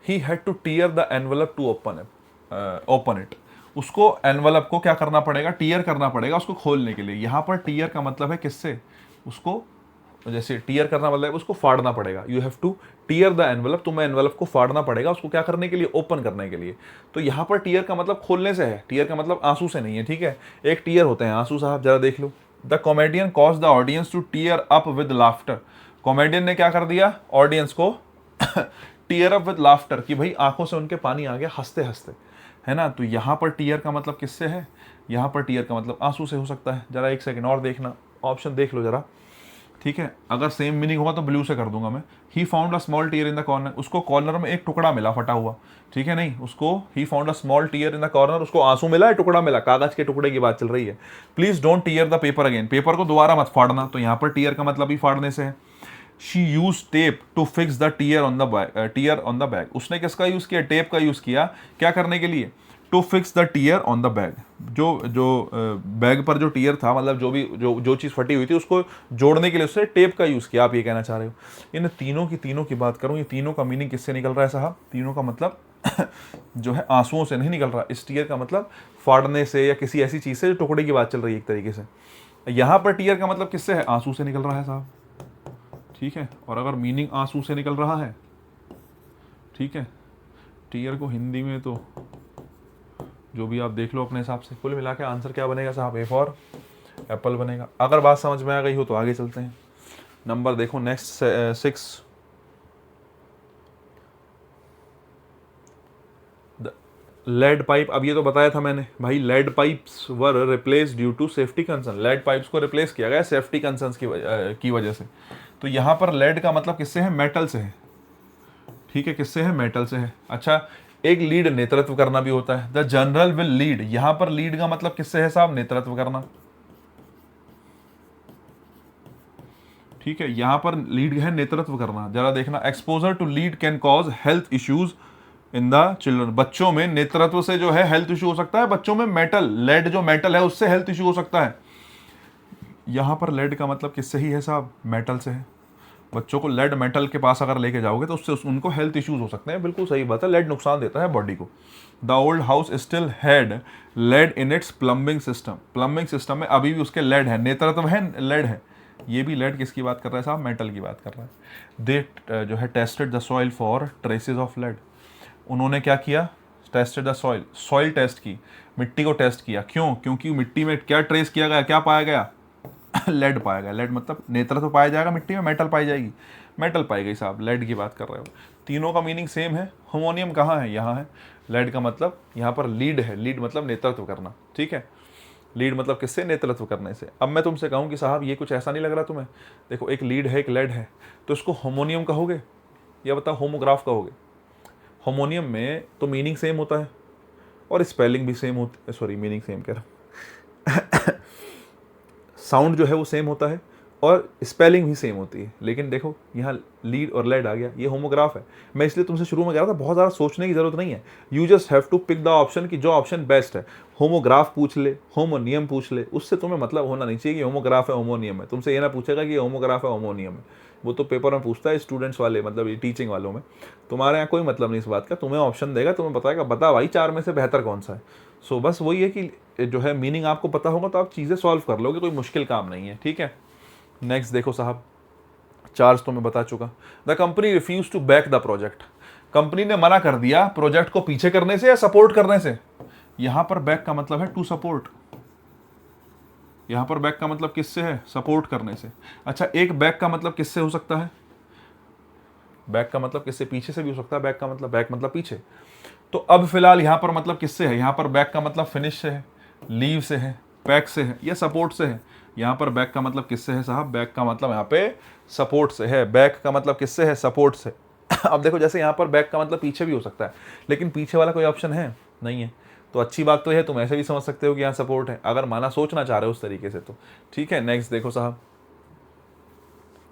He had to tear the envelope to open it, उसको एनवलप को क्या करना पड़ेगा, टीयर करना पड़ेगा उसको खोलने के लिए। यहाँ पर टीयर का मतलब है किससे, उसको, जैसे टीयर करना मतलब उसको फाड़ना पड़ेगा। You have to tear the envelope, तुम्हें एनवलप को फाड़ना पड़ेगा, उसको क्या करने के लिए, ओपन करने के लिए। तो यहाँ पर टीयर का मतलब खोलने से है, टीयर का मतलब आंसू से नहीं है। ठीक है, एक टीयर होते हैं आंसू साहब, जरा देख लो। The comedian cause the audience to tear up with laughter, comedian ने क्या कर दिया, ऑडियंस को टीयर अप विद लाफ्टर, कि भाई आंखों से उनके पानी आ गया हंसते हंसते, है ना। तो यहाँ पर टीयर का मतलब किससे है, यहाँ पर टीयर का मतलब आंसू से हो सकता है। जरा एक सेकंड और देखना, ऑप्शन देख लो जरा। ठीक है, अगर सेम मीनिंग होगा तो ब्लू से कर दूंगा मैं। He found a small tier in the corner, उसको कॉर्नर में एक टुकड़ा मिला फटा हुआ, ठीक है, नहीं उसको he found a small tier in the corner, उसको आंसू मिला है, टुकड़ा मिला, कागज के टुकड़े की बात चल रही है। Please don't tier the paper again, paper को दोबारा मत फाड़ना, तो यहाँ पर टीयर का मतलब ही फाड़ने से है। She use tape to fix the tear on the bag, उसने किसका यूज किया, टेप का यूज किया, क्या करने के लिए, to fix the tear on the bag, जो बैग पर जो टीयर था, मतलब जो चीज़ फटी हुई थी उसको जोड़ने के लिए उससे टेप का यूज़ किया, आप ये कहना चाह रहे हो। इन तीनों की बात करूँ, ये तीनों का मीनिंग किससे निकल रहा है साहब, तीनों का मतलब जो है आंसुओं से नहीं निकल रहा, इस टीयर का मतलब फाड़ने से या किसी ऐसी चीज़ से जो टुकड़े की बात चल रही है एक तरीके से। यहाँ पर टीयर का मतलब किससे है, आंसू से निकल रहा है साहब, ठीक है। और अगर मीनिंग आंसू से निकल रहा है, ठीक है, टीयर को हिंदी में तो जो भी आप देख लो अपने हिसाब से, कुल मिला के आंसर क्या बनेगा साहब, ए फॉर एप्पल बनेगा। अगर बात समझ में आ गई हो तो आगे चलते हैं। नंबर देखो नेक्स्ट 6, लेड पाइप। अब ये तो बताया था मैंने भाई, lead pipes were replace due to safety concern, lead pipes को रिप्लेस किया गया सेफ्टी कंसर्न्स की वजह से। तो यहाँ पर लेड का मतलब किससे है, मेटल से है, ठीक है, किससे है, मेटल से है। अच्छा, एक लीड नेतृत्व करना भी होता है, द जनरल विल लीड, यहां पर लीड का मतलब किससे है साहब, नेतृत्व करना, ठीक है, यहां पर लीड है नेतृत्व करना। जरा देखना, exposure to lead can cause health issues in the children, बच्चों में नेतृत्व से जो है हेल्थ इशू हो सकता है, बच्चों में मेटल, लेड जो मेटल है उससे हेल्थ इशू हो सकता है। यहां पर लेड का मतलब किससे ही है साहब, मेटल से है। बच्चों को लेड मेटल के पास अगर लेके जाओगे तो उससे उनको हेल्थ इश्यूज हो सकते हैं, बिल्कुल सही बात है, लेड नुकसान देता है बॉडी को। The old house still had lead in its plumbing system, plumbing system में अभी भी उसके लेड है, नेतृत्व है, लेड है। ये भी लेड किसकी बात कर रहा है साहब, मेटल की बात कर रहा है। दे जो है tested the soil for traces of lead, उन्होंने क्या किया, tested the soil, soil test की, मिट्टी को टेस्ट किया, क्यों, क्योंकि मिट्टी में क्या ट्रेस किया गया, क्या पाया गया, लेड पाया गया। लेड मतलब नेतृत्व पाया जाएगा मिट्टी में, मेटल पाई जाएगी, मेटल पाई गई साहब, लेड की बात कर रहे हो। तीनों का मीनिंग सेम है। होमोनियम कहाँ है, यहाँ है। लेड का मतलब यहाँ पर लीड है, लीड मतलब नेतृत्व करना, ठीक है, लीड मतलब किससे, नेतृत्व करने से। अब मैं तुमसे कहूँ कि साहब ये कुछ ऐसा नहीं लग रहा तुम्हें, देखो एक लीड है एक लेड है, तो इसको होमोनियम कहोगे या बताओ होमोग्राफ कहोगे। होमोनियम में तो मीनिंग सेम होता है और स्पेलिंग भी सेम होती है, सॉरी मीनिंग सेम कह रहा हूँ साउंड जो है वो सेम होता है और स्पेलिंग भी सेम होती है, लेकिन देखो यहाँ लीड और लेड आ गया, ये होमोग्राफ है। मैं इसलिए तुमसे शुरू में कह रहा था बहुत ज़्यादा सोचने की जरूरत नहीं है, you just have to pick the option कि जो ऑप्शन बेस्ट है। होमोग्राफ पूछ ले, होमोनियम पूछ ले, उससे तुम्हें मतलब होना नहीं चाहिए कि होमोग्राफ है होमोनियम है, तुमसे ये ना पूछेगा कि होमोग्राफ है होमोनियम है, वो तो पेपर में पूछता है स्टूडेंट्स वाले, मतलब ये टीचिंग वालों में। तुम्हारे यहाँ कोई मतलब नहीं इस बात का, तुम्हें ऑप्शन देगा, तुम्हें बताएगा बता भाई चार में से बेहतर कौन सा है। सो बस वही है कि जो है मीनिंग आपको पता होगा तो आप चीज़ें सॉल्व कर लोगे, कोई मुश्किल काम नहीं है, ठीक है। नेक्स्ट देखो साहब, चार्ज तो मैं बता चुका। The company refuse to back the project, company ने मना कर दिया प्रोजेक्ट को पीछे करने से या सपोर्ट करने से। यहां पर बैक का मतलब है टू सपोर्ट, यहां पर बैक का मतलब किससे है, सपोर्ट करने से। अच्छा, एक बैक का मतलब किससे हो सकता है, बैक का मतलब किससे, पीछे से भी हो सकता है, बैक का मतलब, बैक मतलब पीछे। तो अब फिलहाल यहां पर मतलब किससे है, यहां पर बैक का मतलब फिनिश से है, लीव से है, पैक से है या सपोर्ट से है। यहां पर बैक का मतलब किससे है साहब, बैक का मतलब यहां पे सपोर्ट से है, बैक का मतलब किससे है, सपोर्ट से। अब देखो जैसे यहां पर बैक का मतलब पीछे भी हो सकता है, लेकिन पीछे वाला कोई ऑप्शन है नहीं है, तो अच्छी बात तो है, तुम ऐसे भी समझ सकते हो कि यहाँ सपोर्ट है, अगर माना सोचना चाह रहे हो उस तरीके से तो, ठीक है। नेक्स्ट देखो साहब,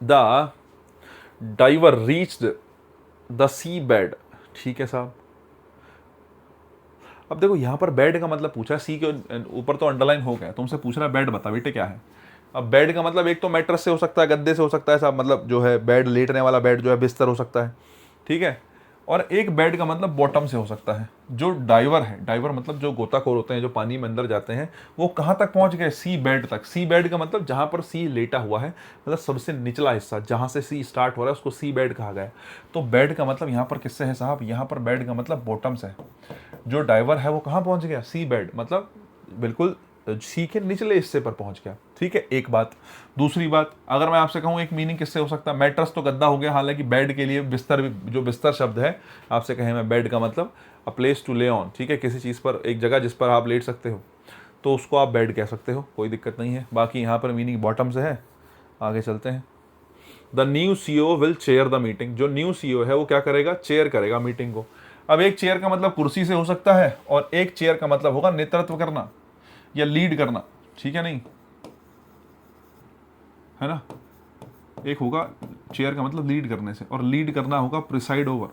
the diver reached the sea bed, ठीक है साहब। अब देखो यहाँ पर बेड का मतलब पूछा, सी के ऊपर तो अंडरलाइन हो गया, तुमसे पूछ रहा है बेड बता बेटे क्या है। अब बेड का मतलब एक तो मैट्रेस से हो सकता है, गद्दे से हो सकता है साहब, मतलब जो है बेड, लेटने वाला बेड जो है बिस्तर हो सकता है, ठीक है। और एक बेड का मतलब बॉटम से हो सकता है। जो डाइवर है, डाइवर मतलब जो गोताखोर होते हैं, जो पानी में अंदर जाते हैं, वो कहाँ तक पहुँच गए, सी बेड तक। सी बेड का मतलब जहाँ पर सी लेटा हुआ है, मतलब सबसे निचला हिस्सा जहाँ से सी स्टार्ट हो रहा है उसको सी बेड कहा गया। तो बेड का मतलब यहाँ पर किससे है साहब, यहाँ पर बेड का मतलब बॉटम से है। जो डाइवर है वो कहाँ पहुँच गया, सी बेड, मतलब बिल्कुल सी के निचले हिस्से पर पहुंच गया, ठीक है। एक बात। दूसरी बात, अगर मैं आपसे कहूँ एक मीनिंग किससे हो सकता है, मैट्रेस तो गद्दा हो गया, हालांकि बेड के लिए बिस्तर भी, जो बिस्तर शब्द है आपसे कहें मैं, बेड का मतलब अ प्लेस टू ले ऑन, ठीक है, किसी चीज़ पर, एक जगह जिस पर आप लेट सकते हो, तो उसको आप बेड कह सकते हो, कोई दिक्कत नहीं है। बाकी यहाँ पर मीनिंग बॉटम से है। आगे चलते हैं। The new CEO will chair the meeting, जो न्यू सीईओ है वो क्या करेगा, चेयर करेगा मीटिंग को। अब एक चेयर का मतलब कुर्सी से हो सकता है और एक चेयर का मतलब होगा नेतृत्व करना या लीड करना, ठीक है नहीं, है ना। एक होगा चेयर का मतलब लीड करने से, और लीड करना होगा प्रिसाइड ओवर।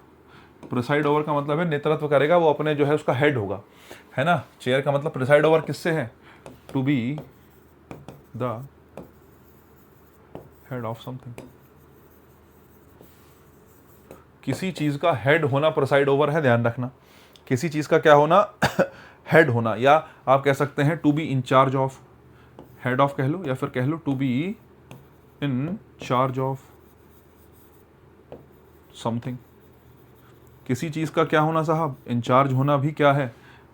प्रिसाइड ओवर का मतलब है नेतृत्व करेगा, वो अपने जो है उसका हेड होगा, है ना। चेयर का मतलब प्रिसाइड ओवर किससे है, to be the head of something. किसी चीज का हेड होना प्रिसाइड ओवर है, ध्यान रखना। किसी चीज का क्या होना हेड होना, या आप कह सकते हैं to be in charge of, head of कह लो या फिर कह लो to be in charge of something. किसी चीज का क्या होना साहब, इंचार्ज होना भी क्या है,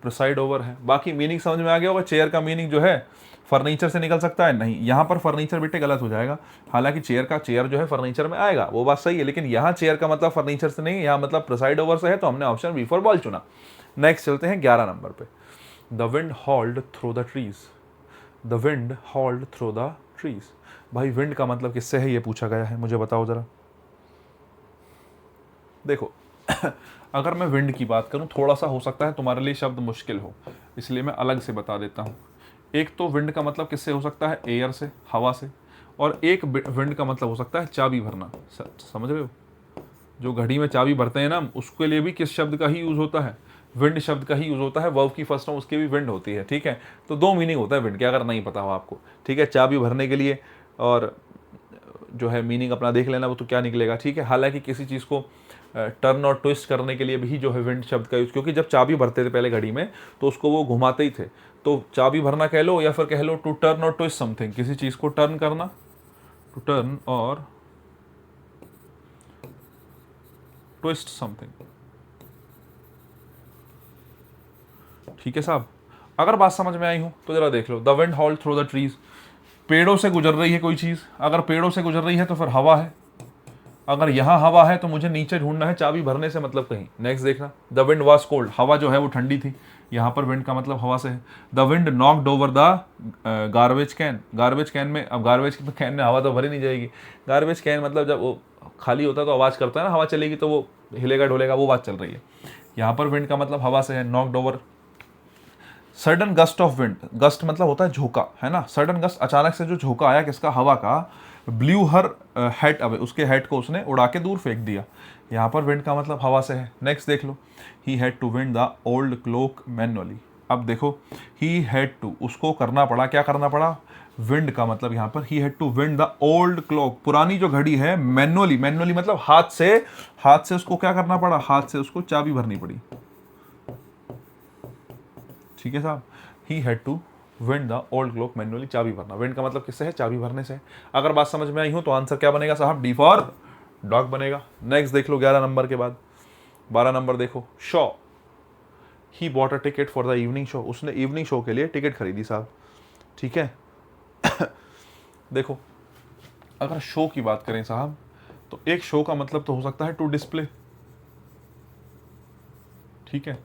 प्रिसाइड ओवर है। बाकी मीनिंग समझ में आ गया होगा। चेयर का मीनिंग जो है फर्नीचर से निकल सकता है, नहीं, यहाँ पर फर्नीचर बेटे गलत हो जाएगा। हालांकि चेयर जो है फर्नीचर में आएगा, वो बात सही है, लेकिन यहाँ चेयर का मतलब फर्नीचर से नहीं, यहाँ मतलब प्रिसाइड ओवर से है, तो हमने ऑप्शन बी फॉर बॉल चुना। नेक्स्ट चलते हैं 11 नंबर पे। The wind howled through the trees, the wind howled through the trees. भाई विंड का मतलब किससे है ये पूछा गया है, मुझे बताओ जरा। देखो अगर मैं विंड की बात करूं, थोड़ा सा हो सकता है तुम्हारे लिए शब्द मुश्किल हो, इसलिए मैं अलग से बता देता हूं। एक तो विंड का मतलब किससे हो सकता है, एयर से, हवा से, और एक विंड का मतलब हो सकता है चाबी भरना। समझ रहे हो, जो घड़ी में चाबी भरते हैं ना, उसके लिए भी किस शब्द का ही यूज होता है, विंड शब्द का ही यूज होता है। वर्ब की फर्स्ट फॉर्म उसकी भी विंड होती है, ठीक है। तो दो मीनिंग होता है विंड के, अगर नहीं पता हो आपको, ठीक है। चाबी भरने के लिए, और जो है मीनिंग अपना देख लेना वो तो क्या निकलेगा, ठीक है। हालांकि किसी चीज़ को टर्न और ट्विस्ट करने के लिए भी जो है विंड शब्द का यूज, क्योंकि जब चाबी भरते थे पहले घड़ी में तो उसको वो घुमाते ही थे, तो चाबी भरना कह लो या फिर कह लो टू टर्न और ट्विस्ट समथिंग, किसी चीज़ को टर्न करना, टू टर्न और ट्विस्ट समथिंग, ठीक है साहब। अगर बात समझ में आई हो तो जरा देख लो, the wind howled through the trees, पेड़ों से गुजर रही है कोई चीज़, अगर पेड़ों से गुजर रही है तो फिर हवा है, अगर यहाँ हवा है तो मुझे नीचे ढूंढना है, चाबी भरने से मतलब कहीं। नेक्स्ट देखना, द विंड वॉज कोल्ड, हवा जो है वो ठंडी थी, यहाँ पर विंड का मतलब हवा से है। The wind knocked over the garbage can, garbage can में, अब गार्बेज कैन में हवा तो भरी नहीं जाएगी, गार्बेज कैन मतलब जब वो खाली होता है तो आवाज़ करता है ना, हवा चलेगी तो वो हिलेगा डोलेगा, वो बात चल रही है। यहाँ पर विंड का मतलब हवा से है, knocked over. Sudden gust of wind, gust मतलब होता है झोंका, है ना। सडन गस्ट, अचानक से जो झोंका आया किसका, हवा का, ब्लू हर हेड अवे, उसके हेड को उसने उड़ा के दूर फेंक दिया। यहाँ पर विंड का मतलब हवा से है। नेक्स्ट देख लो, he had to wind the old clock manually. अब देखो, ही हैड टू, उसको करना पड़ा, क्या करना पड़ा, विंड का मतलब यहाँ पर he had to wind the old clock, पुरानी जो घड़ी है, मैनुअली, मैनुअली मतलब हाथ से उसको क्या करना पड़ा, हाथ से उसको चाबी भरनी पड़ी, ठीक है साहब। He had to wind the old clock manually, चाबी भरना, विंड का मतलब किससे है, चाबी भरने से। अगर बात समझ में आई हो तो आंसर क्या बनेगा साहब, डी फॉर डॉग बनेगा। नेक्स्ट देख लो 11 नंबर के बाद 12 नंबर देखो, show, he bought a ticket for the evening show, उसने इवनिंग शो के लिए टिकट खरीदी साहब, ठीक है। देखो अगर शो की बात करें साहब, तो एक शो का मतलब तो हो सकता है टू डिस्प्ले, ठीक है,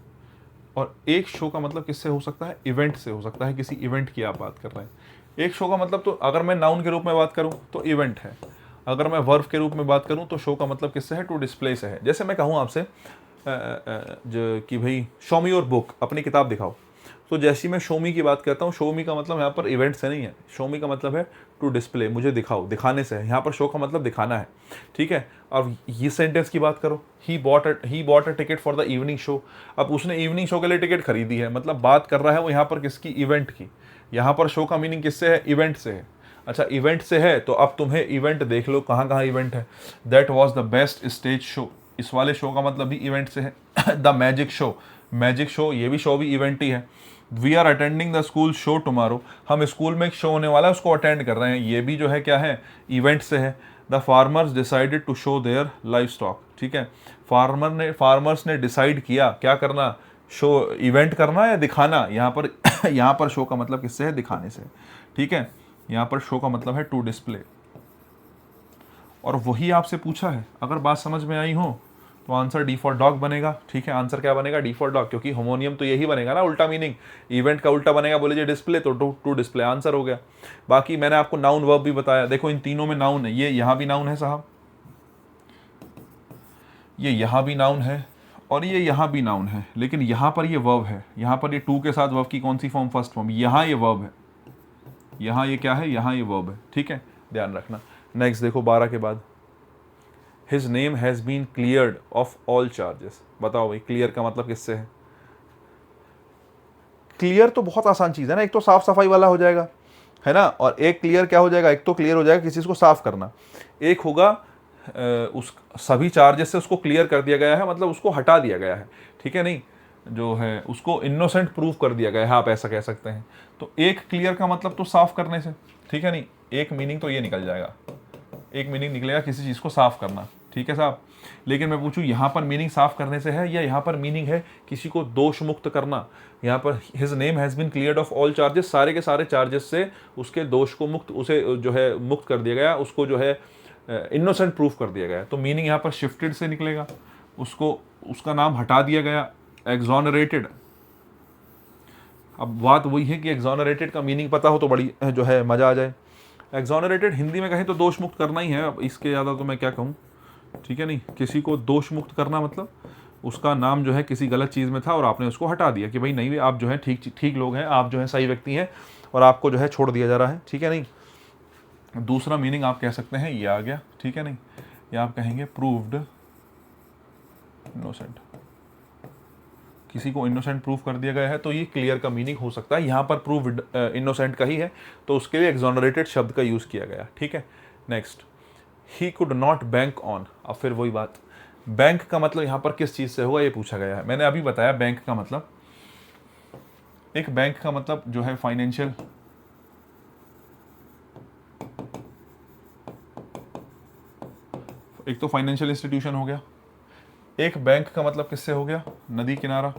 और एक शो का मतलब किससे हो सकता है, इवेंट से हो सकता है, किसी इवेंट की आप बात कर रहे हैं। एक शो का मतलब तो अगर मैं नाउन के रूप में बात करूं तो इवेंट है, अगर मैं वर्ब के रूप में बात करूं तो शो का मतलब किससे है, टू डिस्प्ले से है। जैसे मैं कहूं आपसे कि भाई शो मी योर बुक, अपनी किताब दिखाओ, तो जैसी मैं शो मी की बात करता हूँ, शो मी का मतलब यहाँ पर इवेंट से नहीं है, शो मी का मतलब है टू डिस्प्ले, मुझे दिखाओ, दिखाने से है। यहाँ पर शो का मतलब दिखाना है, ठीक है। अब ये सेंटेंस की बात करो, he bought a ticket for the evening show, अब उसने इवनिंग शो के लिए टिकट खरीदी है, मतलब बात कर रहा है वो यहाँ पर किसकी, इवेंट की। यहाँ पर शो का मीनिंग किससे है, इवेंट से है। अच्छा इवेंट से है तो अब तुम्हें इवेंट देख लो कहाँ कहाँ इवेंट है। That was the best stage show, इस वाले शो का मतलब भी इवेंट से है। The magic show, magic show, ये भी शो भी इवेंट ही है। We are attending the school show tomorrow, हम स्कूल में एक शो होने वाला है उसको अटेंड कर रहे हैं, ये भी जो है क्या है, इवेंट से है। The farmers decided to show their livestock, ठीक है, फार्मर्स ने डिसाइड किया क्या करना, शो इवेंट करना या दिखाना। यहाँ पर यहाँ पर शो का मतलब किससे है, दिखाने से, ठीक है। यहाँ पर शो का मतलब है टू डिस्प्ले, और वही आपसे पूछा है। अगर बात समझ में आई हो तो आंसर डी फॉर डॉग बनेगा। ठीक है, आंसर क्या बनेगा? डी फॉर डॉग, क्योंकि होमोनियम तो यही बनेगा ना, उल्टा मीनिंग। इवेंट का उल्टा बनेगा, बोले जी डिस्प्ले, तो टू डिस्प्ले आंसर हो गया। बाकी मैंने आपको नाउन वर्ब भी बताया, देखो इन तीनों में नाउन है, ये यहाँ भी नाउन है साहब, ये यहाँ भी नाउन है और ये यहाँ भी नाउन है, लेकिन यहाँ पर ये वर्ब है। यहाँ पर ये टू के साथ वर्ब की कौन सी फॉर्म? First form. यहाँ ये वर्ब है, यहाँ ये क्या है? यहाँ ये वर्ब है। ठीक है, ध्यान रखना। नेक्स्ट देखो 12 के बाद, his name has been cleared of all charges. बताओ भाई, क्लियर का मतलब किससे है? क्लियर तो बहुत आसान चीज़ है ना, एक तो साफ सफाई वाला हो जाएगा, है ना, और एक क्लियर क्या हो जाएगा? एक तो क्लियर हो जाएगा किसी चीज़ को साफ करना, एक होगा उस सभी चार्जेस से उसको क्लियर कर दिया गया है, मतलब उसको हटा दिया गया है। ठीक है, नहीं जो है उसको इनोसेंट प्रूव कर दिया गया है, आप ऐसा कह सकते हैं। तो एक क्लियर का मतलब तो साफ करने से, ठीक है, नहीं एक मीनिंग तो ये निकल जाएगा, एक मीनिंग निकलेगा किसी चीज़ को साफ करना। ठीक है साहब, लेकिन मैं पूछूं यहाँ पर मीनिंग साफ करने से है या यहाँ पर मीनिंग है किसी को दोष मुक्त करना? यहाँ पर his name has been cleared of all charges, सारे के सारे चार्जेस से उसके दोष को मुक्त, उसे जो है मुक्त कर दिया गया, उसको जो है इनोसेंट प्रूफ कर दिया गया। तो मीनिंग यहाँ पर शिफ्टेड से निकलेगा, उसको उसका नाम हटा दिया गया, एक्सोनरेटेड। अब बात वही है कि एक्सोनरेटेड का मीनिंग पता हो तो बड़ी जो है मज़ा आ जाए। एक्सोनरेटेड हिंदी में कहें तो दोष मुक्त करना ही है, अब इसके ज़्यादा तो मैं क्या कहूँ। ठीक है, नहीं किसी को दोष मुक्त करना मतलब उसका नाम जो है किसी गलत चीज़ में था और आपने उसको हटा दिया कि भाई नहीं, आप जो है ठीक लोग हैं, आप जो है सही व्यक्ति हैं, और आपको जो है छोड़ दिया जा रहा है। ठीक है, नहीं दूसरा मीनिंग आप कह सकते हैं ये आ गया। ठीक है, नहीं या आप कहेंगे प्रूव्ड इनोसेंट, किसी को इनोसेंट प्रूव कर दिया गया है, तो ये क्लियर का मीनिंग हो सकता है। यहाँ पर प्रूव्ड इनोसेंट का ही है, तो उसके लिए एक्सोनरेटेड शब्द का यूज़ किया गया। ठीक है, next, he could not bank on. अब फिर वही बात, बैंक का मतलब यहाँ पर किस चीज़ से होगा ये पूछा गया है। मैंने अभी बताया बैंक का मतलब, एक बैंक का मतलब जो है फाइनेंशियल, एक तो फाइनेंशियल इंस्टीट्यूशन हो गया, एक बैंक का मतलब किससे हो गया? नदी किनारा,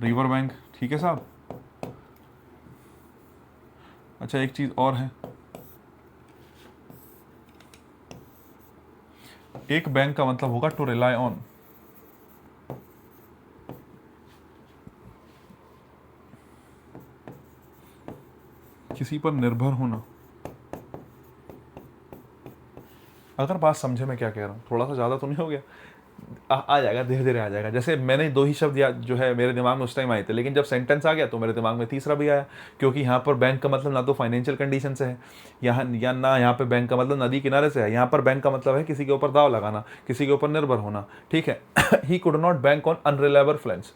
रिवर बैंक। ठीक है साहब, अच्छा एक चीज़ और है, एक बैंक का मतलब होगा टू रिलाई ऑन, किसी पर निर्भर होना। अगर बात समझे मैं क्या कह रहा हूँ, थोड़ा सा ज़्यादा तो नहीं हो गया? आ जाएगा, धीरे धीरे आ जाएगा। जैसे मैंने दो ही शब्द याद जो है मेरे दिमाग में उस टाइम आए थे, लेकिन जब सेंटेंस आ गया तो मेरे दिमाग में तीसरा भी आया, क्योंकि यहाँ पर बैंक का मतलब ना तो फाइनेंशियल कंडीशन से है यहाँ, या ना यहाँ पे बैंक का मतलब नदी किनारे से है। यहाँ पर बैंक का मतलब है किसी के ऊपर दाव लगाना, किसी के ऊपर निर्भर होना। ठीक है, ही could not bank on unreliable friends.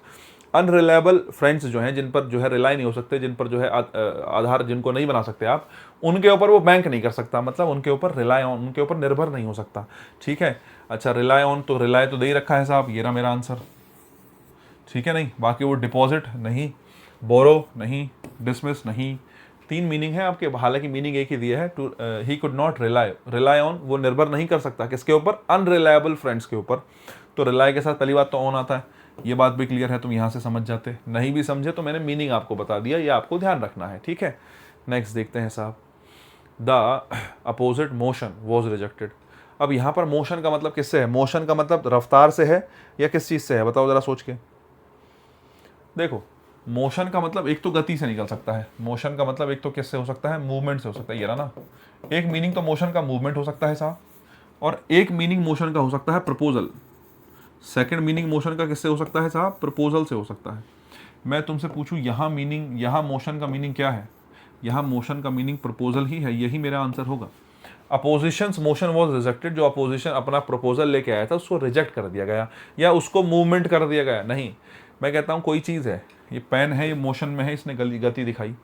Unreliable friends जो हैं, जिन पर जो है रिलाई नहीं हो सकते, जिन पर जो है आधार जिनको नहीं बना सकते आप, उनके ऊपर वो बैंक नहीं कर सकता, मतलब उनके ऊपर रिलाई ऑन, उनके ऊपर निर्भर नहीं हो सकता। ठीक है, अच्छा रिलाई ऑन, तो रिलाई तो दे ही रखा है साहब, ये रहा मेरा आंसर। ठीक है, नहीं बाकी वो डिपॉजिट नहीं, बोरो नहीं, डिसमिस नहीं, तीन मीनिंग है आपके, हालांकि मीनिंग एक ही दिया है, to he could not rely on, वो निर्भर नहीं कर सकता किसके ऊपर? अनरिलायबल फ्रेंड्स के ऊपर। तो रिलाई के साथ पहली बात तो ऑन आता है, ये बात भी क्लियर है, तुम यहाँ से समझ जाते। नहीं भी समझे तो मैंने मीनिंग आपको बता दिया, ये आपको ध्यान रखना है। ठीक है, नेक्स्ट देखते हैं साहब, the opposite motion was rejected. अब यहाँ पर मोशन का मतलब किससे है? मोशन का मतलब रफ्तार से है या किस चीज़ से है? बताओ ज़रा सोच के। देखो, मोशन का मतलब एक तो गति से निकल सकता है, मोशन का मतलब एक तो किससे हो सकता है? मूवमेंट से हो सकता है, ये रहा ना। एक मीनिंग तो मोशन का मूवमेंट हो सकता है साहब, और एक मीनिंग मोशन का हो सकता है प्रपोजल। सेकंड मीनिंग मोशन का किससे हो सकता है साहब? प्रपोजल से हो सकता है। मैं तुमसे पूछूं यहाँ मीनिंग, यहाँ मोशन का मीनिंग क्या है? यहाँ मोशन का मीनिंग प्रपोजल ही है, यही मेरा आंसर होगा। अपोजिशंस मोशन वॉज रिजेक्टेड, जो अपोजिशन अपना प्रपोजल लेके आया था उसको रिजेक्ट कर दिया गया, या उसको मूवमेंट कर दिया गया। नहीं, मैं कहता हूँ कोई चीज़ है, ये पेन है, ये मोशन में है, इसने गति दिखाई,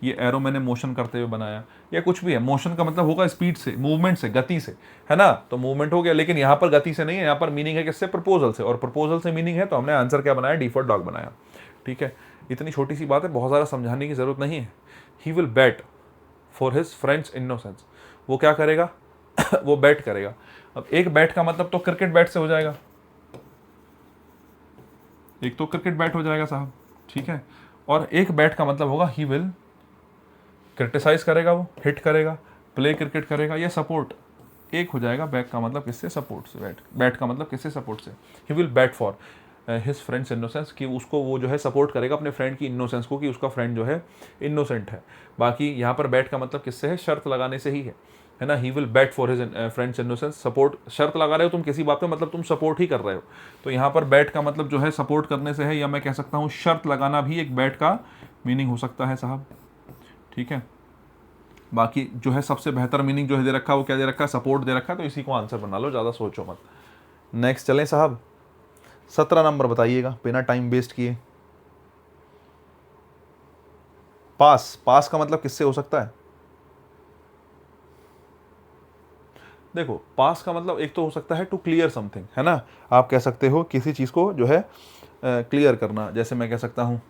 ये एरो मैंने मोशन करते हुए बनाया, या कुछ भी है, मोशन का मतलब होगा स्पीड से, मूवमेंट से, गति से, है ना, तो मूवमेंट हो गया। लेकिन यहाँ पर गति से नहीं है, यहाँ पर मीनिंग है किससे? प्रपोजल से, और प्रपोजल से मीनिंग है, तो हमने आंसर क्या बनाया? डी फॉर डॉग बनाया। ठीक है, इतनी छोटी सी बात है, बहुत ज़्यादा समझाने की ज़रूरत नहीं है। He will bat for his friends innocence, वो क्या करेगा? वो बैट करेगा। अब एक बैट का मतलब तो क्रिकेट बैट से हो जाएगा, एक तो क्रिकेट बैट हो जाएगा साहब। ठीक है, और एक बैट का मतलब होगा ही विल क्रिटिसाइज करेगा, वो हिट करेगा, प्ले क्रिकेट करेगा, या सपोर्ट। एक हो जाएगा बैक का मतलब किससे, सपोर्ट से, बैट का मतलब किससे, सपोर्ट से। He will bat for his friends innocence, कि उसको वो जो है सपोर्ट करेगा अपने फ्रेंड की इनोसेंस को, कि उसका फ्रेंड जो है इनोसेंट है। बाकी यहाँ पर बैट का मतलब किससे है, शर्त लगाने से ही है ना। He will bat for his friends innocence, support, शर्त लगा रहे हो तुम किसी बात पे, मतलब तुम सपोर्ट ही कर रहे हो। तो यहाँ पर बैट का मतलब जो है सपोर्ट करने से है, या मैं कह सकता हूँ शर्त लगाना भी एक बैट का मीनिंग हो सकता है साहब, ठीक है। बाकी जो है सबसे बेहतर मीनिंग जो है दे रखा है वो क्या दे रखा है, सपोर्ट दे रखा है, तो इसी को आंसर बना लो, ज़्यादा सोचो मत। नेक्स्ट चलें साहब, 17 नंबर बताइएगा बिना टाइम वेस्ट किए। पास, पास का मतलब किससे हो सकता है, देखो पास का मतलब एक तो हो सकता है टू क्लियर समथिंग, है ना। आप कह सकते हो किसी चीज़ को जो है क्लियर करना, जैसे मैं कह सकता हूँ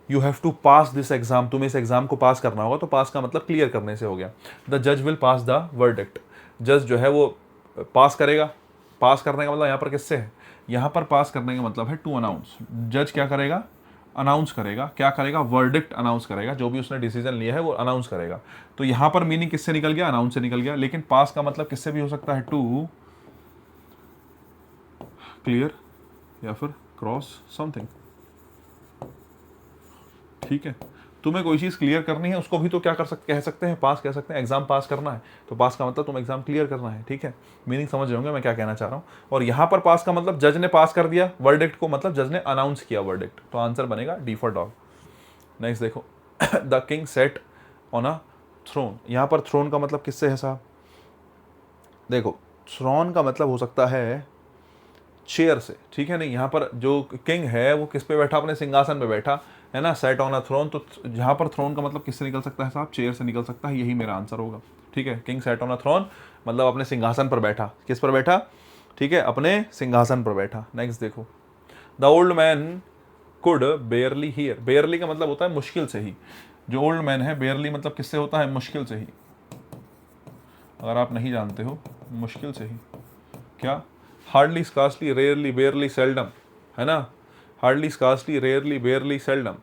you have to pass this exam, तुम्हें इस एग्जाम को पास करना होगा, तो पास का मतलब क्लियर करने से हो गया। द जज विल पास द वर्डिक्ट, जज जो है वो पास करेगा। पास करने का मतलब यहाँ पर किससे है, यहाँ पर पास करने का मतलब है टू अनाउंस। जज क्या करेगा, अनाउंस करेगा, क्या करेगा, वर्डिक्ट अनाउंस करेगा, जो भी उसने डिसीजन लिया है वो अनाउंस करेगा। तो यहाँ पर मीनिंग किससे निकल गया, अनाउंस से निकल गया। लेकिन पास का मतलब किससे भी हो सकता है, टू क्लियर या फिर क्रॉस समथिंग, ठीक है। तुम्हें कोई चीज़ क्लियर करनी है उसको भी तो क्या कह सकते हैं, पास कह सकते हैं। एग्जाम पास करना है तो पास का मतलब तुम एग्जाम क्लियर करना है, ठीक है। मीनिंग समझ रहे होंगे मैं क्या कहना चाह रहा हूँ। और यहाँ पर पास का मतलब जज ने पास कर दिया वर्डिक्ट को, मतलब जज ने अनाउंस किया वर्डिक्ट, तो आंसर बनेगा डी फॉर डॉग। नेक्स्ट देखो, the king sat on a throne, यहाँ पर थ्रोन का मतलब किससे है साहब, देखो थ्रोन का मतलब हो सकता है चेयर से, ठीक है। नहीं, यहाँ पर जो किंग है वो किस पे बैठा, अपने सिंहासन पे बैठा, है ना, सेट ऑन अ थ्रोन। तो यहाँ पर थ्रोन का मतलब किससे निकल सकता है साहब, चेयर से निकल सकता है, यही मेरा आंसर होगा, ठीक है। King sat on a throne मतलब अपने सिंहासन पर बैठा, किस पर बैठा, ठीक है, अपने सिंहासन पर बैठा। नेक्स्ट देखो, the old man could barely here, बेयरली का मतलब होता है मुश्किल से ही। जो ओल्ड मैन है, बेयरली मतलब किससे होता है, मुश्किल से ही। अगर आप नहीं जानते हो, मुश्किल से ही क्या, हार्डली, स्कार्सली, रेयरली, बेयरली, सेल्डम, है ना। हार्डली, स्कार्सली, रेयरली, बेयरली, सेल्डम,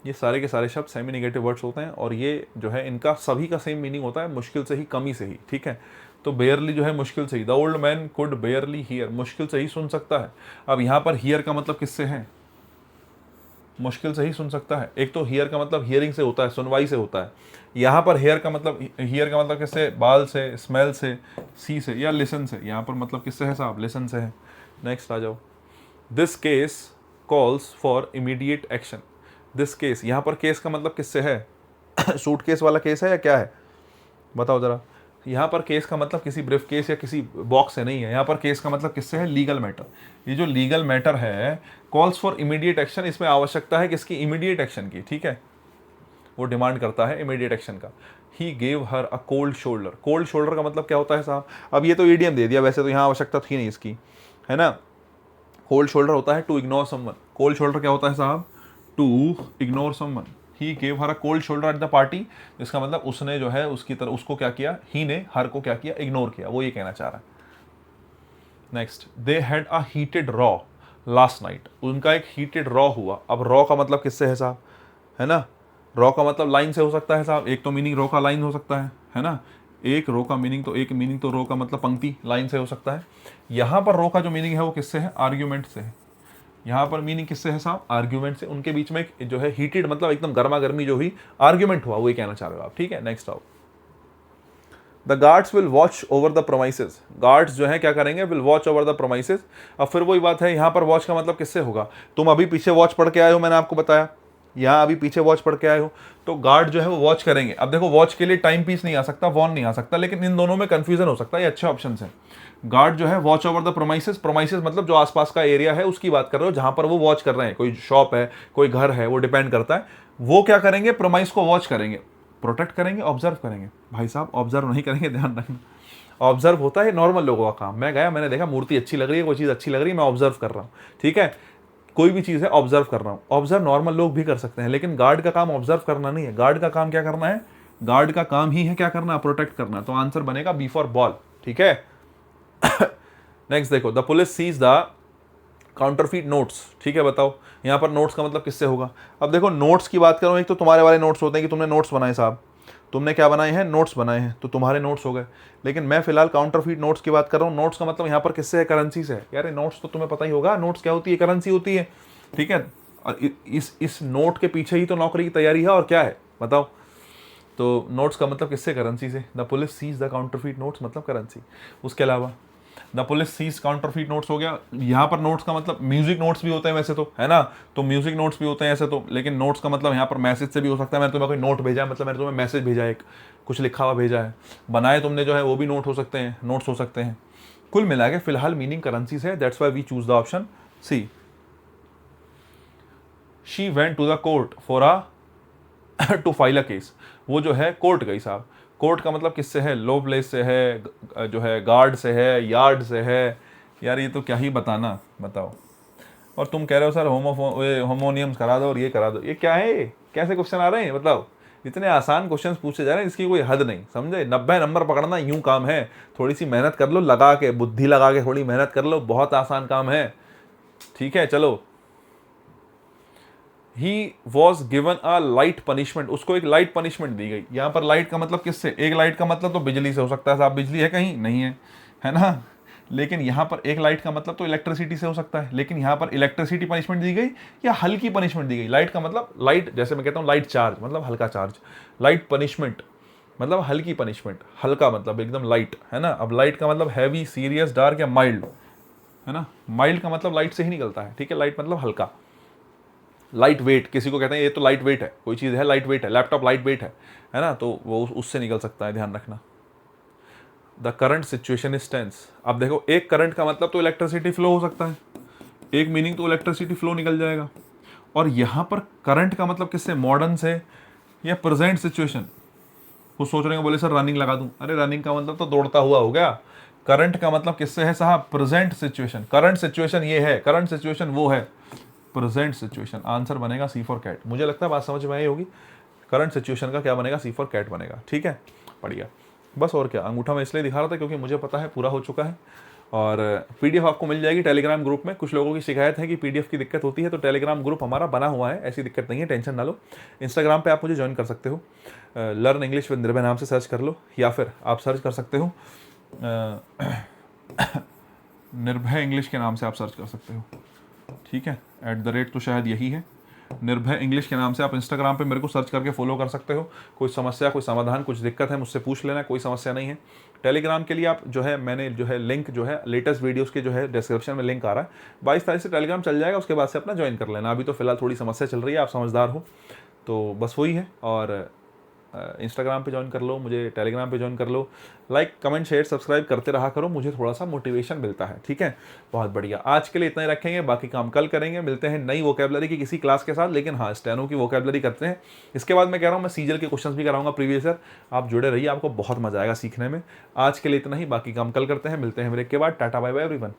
ये सारे के सारे शब्द सेमी नेगेटिव वर्ड्स होते हैं, और ये जो है इनका सभी का सेम मीनिंग होता है, मुश्किल से ही, कमी से ही, ठीक है। तो बेयरली जो है मुश्किल से ही, the old man could barely hear, मुश्किल से ही सुन सकता है। अब यहाँ पर हियर का मतलब किससे है, मुश्किल से ही सुन सकता है। एक तो हियर का मतलब हियरिंग से होता है, सुनवाई से होता है। यहाँ पर हियर का मतलब किससे, बाल से, स्मेल से, सी से, या लिसन से। यहाँ पर मतलब किससे है साहब, लिसन से है। नेक्स्ट आ जाओ, this case calls for immediate action. This case, यहाँ पर केस का मतलब किससे है, सूटकेस वाला केस है या क्या है, बताओ जरा। यहाँ पर केस का मतलब किसी ब्रीफ केस या किसी बॉक्स से नहीं है, यहाँ पर केस का मतलब किससे है, लीगल मैटर। ये जो लीगल मैटर है, कॉल्स फॉर इमीडिएट एक्शन, इसमें आवश्यकता है किसकी, इमीडिएट एक्शन की, ठीक है। वो डिमांड करता है इमीडिएट एक्शन का। ही gave her a cold shoulder, cold shoulder का मतलब क्या होता है साहब, अब ये तो ईडियम दे दिया, वैसे तो यहाँ आवश्यकता थी नहीं इसकी, है ना। कोल्ड शोल्डर होता है to ignore someone, cold shoulder क्या होता है साहब, to ignore someone. He gave her a cold shoulder at the party, इसका मतलब उसने जो है उसकी तरह उसको क्या किया, ही ने हर को क्या किया, इग्नोर किया, वो ये कहना चाह रहा है। Next, they had a heated raw last night, उनका एक हीटेड रॉ हुआ। अब रॉ का मतलब किससे है साहब, है ना। रॉ का मतलब लाइन से हो सकता है साहब, एक तो मीनिंग रॉ का लाइन हो सकता है ना। एक रो का मीनिंग तो, एक मीनिंग तो रो का मतलब पंक्ति, लाइन से हो सकता है। यहाँ पर रो का जो मीनिंग है वो किससे है, आर्ग्यूमेंट से है। यहाँ पर मीनिंग किससे है साहब, आर्ग्यूमेंट से। उनके बीच में एक जो है हीटेड मतलब एकदम गर्मा गर्मी जो हुई, आर्ग्यूमेंट हुआ, वो ये कहना चाह रहे हो आप, ठीक है। नेक्स्ट आओ, the guards will watch over the promises, guards जो है क्या करेंगे, will watch over the promises. अब फिर वही बात है, यहाँ पर वॉच का मतलब किससे होगा, तुम अभी पीछे वॉच पढ़ के आए हो, मैंने आपको बताया, यहाँ अभी पीछे वॉच पढ़ के आए हो, तो गार्ड जो है वो वॉच करेंगे। अब देखो वॉच के लिए टाइम पीस नहीं आ सकता, वॉन नहीं आ सकता, लेकिन इन दोनों में कंफ्यूजन हो सकता है, ये अच्छे ऑप्शन है। गार्ड जो है वॉच ओवर द प्रोमाइसेस, प्रोमाइसेस मतलब जो आसपास का एरिया है उसकी बात कर रहे हो, जहां पर वो वॉच कर रहे हैं, कोई शॉप है, कोई घर है, वो डिपेंड करता है। वो क्या करेंगे, प्रोमाइस को वॉच करेंगे, प्रोटेक्ट करेंगे, ऑब्जर्व करेंगे। भाई साहब ऑब्जर्व नहीं करेंगे, ध्यान रखना। ऑब्जर्व होता है नॉर्मल लोगों का काम, मैं गया, मैंने देखा मूर्ति अच्छी लग रही है, कोई चीज़ अच्छी लग रही है, मैं ऑब्जर्व कर रहा हूँ, ठीक है। कोई भी चीज़ है ऑब्जर्व कर रहा हूँ, ऑब्जर्व नॉर्मल लोग भी कर सकते हैं, लेकिन गार्ड का काम ऑब्जर्व करना नहीं है। गार्ड का काम क्या करना है, गार्ड का काम ही है क्या करना, प्रोटेक्ट करना। तो आंसर बनेगा बी फॉर बॉल, ठीक है। नेक्स्ट देखो, the police seize the counterfeit notes, ठीक है। बताओ यहाँ पर नोट्स का मतलब किससे होगा। अब देखो नोट्स की बात करूँ, एक तो तुम्हारे वाले नोट्स होते हैं कि तुमने नोट्स बनाए साहब, तुमने क्या बनाए हैं, नोट्स बनाए हैं, तो तुम्हारे नोट्स हो गए। लेकिन मैं फिलहाल काउंटरफीट नोट्स की बात कर रहा हूँ। नोट्स का मतलब यहाँ पर किससे है, करेंसी से है। यार नोट्स तो तुम्हें पता ही होगा, नोट्स क्या होती है, करेंसी होती है, ठीक है। और इस नोट के पीछे ही तो नौकरी की तैयारी है, और क्या है बताओ। तो नोट्स का मतलब किससे, करेंसी से। The police seize the counterfeit notes मतलब करेंसी। उसके अलावा the police seize counterfeit notes हो गया। यहाँ पर नोट्स का मतलब म्यूजिक नोट्स भी होते हैं वैसे तो, है ना, तो म्यूजिक नोट्स भी होते हैं ऐसे तो, लेकिन नोट्स का मतलब यहाँ पर मैसेज से भी हो सकता है। मैंने तुम्हें कोई नोट भेजा है, मतलब मैंने तुम्हें मैसेज भेजा है, एक कुछ लिखा हुआ भेजा है, बनाए तुमने जो है, वो भी नोट हो सकते हैं, नोट्स हो सकते हैं। कुल मिला के फिलहाल मीनिंग करेंसी से है, that's why we choose the option C. She went to the court for a to file a case. वो जो है कोर्ट गई साहब। कोर्ट का मतलब किससे है, लो प्लेस से है, जो है गार्ड से है, यार्ड से है। यार ये तो क्या ही बताना, बताओ। और तुम कह रहे हो सर होमोनियम्स करा दो और ये करा दो, ये क्या है, कैसे क्वेश्चन आ रहे हैं, बताओ। इतने आसान क्वेश्चंस पूछे जा रहे हैं, इसकी कोई हद नहीं, समझे। 90 नंबर पकड़ना यूं काम है, थोड़ी सी मेहनत कर लो, लगा के बुद्धि लगा के थोड़ी मेहनत कर लो, बहुत आसान काम है, ठीक है। चलो, he was given a light punishment, उसको एक लाइट पनिशमेंट दी गई। यहाँ पर लाइट का मतलब किससे, एक लाइट का मतलब तो बिजली से हो सकता है साहब, बिजली है कहीं नहीं है, है ना। लेकिन यहाँ पर एक लाइट का मतलब तो इलेक्ट्रिसिटी से हो सकता है, लेकिन यहाँ पर इलेक्ट्रिसिटी पनिशमेंट दी गई या हल्की पनिशमेंट दी गई। लाइट का मतलब लाइट, जैसे मैं कहता हूँ लाइट चार्ज मतलब हल्का चार्ज, लाइट पनिशमेंट मतलब हल्की पनिशमेंट, हल्का मतलब एकदम लाइट, है ना। अब लाइट का मतलब हैवी, सीरियस, डार्क या माइल्ड, है ना। माइल्ड का मतलब लाइट से ही निकलता है, ठीक है, लाइट मतलब हल्का। लाइट वेट, किसी को कहते हैं ये तो लाइट वेट है, कोई चीज़ है लाइट वेट है, लैपटॉप लाइट वेट है ना, तो वो उससे निकल सकता है, ध्यान रखना। The current situation is tense. अब देखो, एक करंट का मतलब तो इलेक्ट्रिसिटी फ्लो हो सकता है, एक मीनिंग तो इलेक्ट्रिसिटी फ्लो निकल जाएगा। और यहाँ पर करंट का मतलब किससे, मॉडर्न से या प्रेजेंट सिचुएशन। कुछ सोच रहे हैं, बोले सर रनिंग लगा दूं, अरे रनिंग का मतलब तो दौड़ता हुआ हो गया। करंट का मतलब किससे है साहब, प्रेजेंट सिचुएशन। करंट सिचुएशन ये है, करंट सिचुएशन वो है, प्रेजेंट सिचुएशन। आंसर बनेगा सी फॉर कैट। मुझे लगता है बात समझ में आई होगी। करंट सिचुएशन का क्या बनेगा, सी फॉर कैट बनेगा, ठीक है, बढ़िया। बस और क्या, अंगूठा मैं इसलिए दिखा रहा था क्योंकि मुझे पता है पूरा हो चुका है। और पीडीएफ आपको मिल जाएगी टेलीग्राम ग्रुप में। कुछ लोगों की शिकायत है कि पीडीएफ की दिक्कत होती है, तो टेलीग्राम ग्रुप हमारा बना हुआ है, ऐसी दिक्कत नहीं है, टेंशन ना लो। इंस्टाग्राम पे आप मुझे ज्वाइन कर सकते हो, लर्न इंग्लिश विद निर्भय नाम से सर्च कर लो, या फिर आप सर्च कर सकते हो निर्भय इंग्लिश के नाम से आप सर्च कर सकते हो, ठीक है। @ तो शायद यही है, निर्भय इंग्लिश के नाम से आप इंस्टाग्राम पे मेरे को सर्च करके फॉलो कर सकते हो। कोई समस्या, कोई समाधान, कुछ दिक्कत है, मुझसे पूछ लेना, कोई समस्या नहीं है। टेलीग्राम के लिए आप जो है, मैंने जो है लिंक जो है लेटेस्ट वीडियोस के जो है डिस्क्रिप्शन में लिंक आ रहा है। 22 तारीख से टेलीग्राम चल जाएगा, उसके बाद से अपना ज्वाइन कर लेना। अभी तो फिलहाल थोड़ी समस्या चल रही है, आप समझदार हो, तो बस वही है। और इंस्टाग्राम पे ज्वाइन कर लो, मुझे टेलीग्राम पे ज्वाइन कर लो। लाइक, कमेंट, शेयर, सब्सक्राइब करते रहा करो, मुझे थोड़ा सा मोटिवेशन मिलता है, ठीक है। बहुत बढ़िया, आज के लिए इतना ही रखेंगे, बाकी काम कल करेंगे। मिलते हैं नई वोकेबलरी की किसी क्लास के साथ, लेकिन हाँ, स्टेनो की वोकेबलरी करते हैं। इसके बाद मैं कह रहा हूँ मैं सीजल के क्वेश्चंस भी कराऊंगा प्रीवियस ईयर। आप जुड़े रहिए, आपको बहुत मजा आएगा सीखने में। आज के लिए इतना ही, बाकी काम कल करते हैं। मिलते हैं ब्रेक के बाद। Tata bye bye everyone.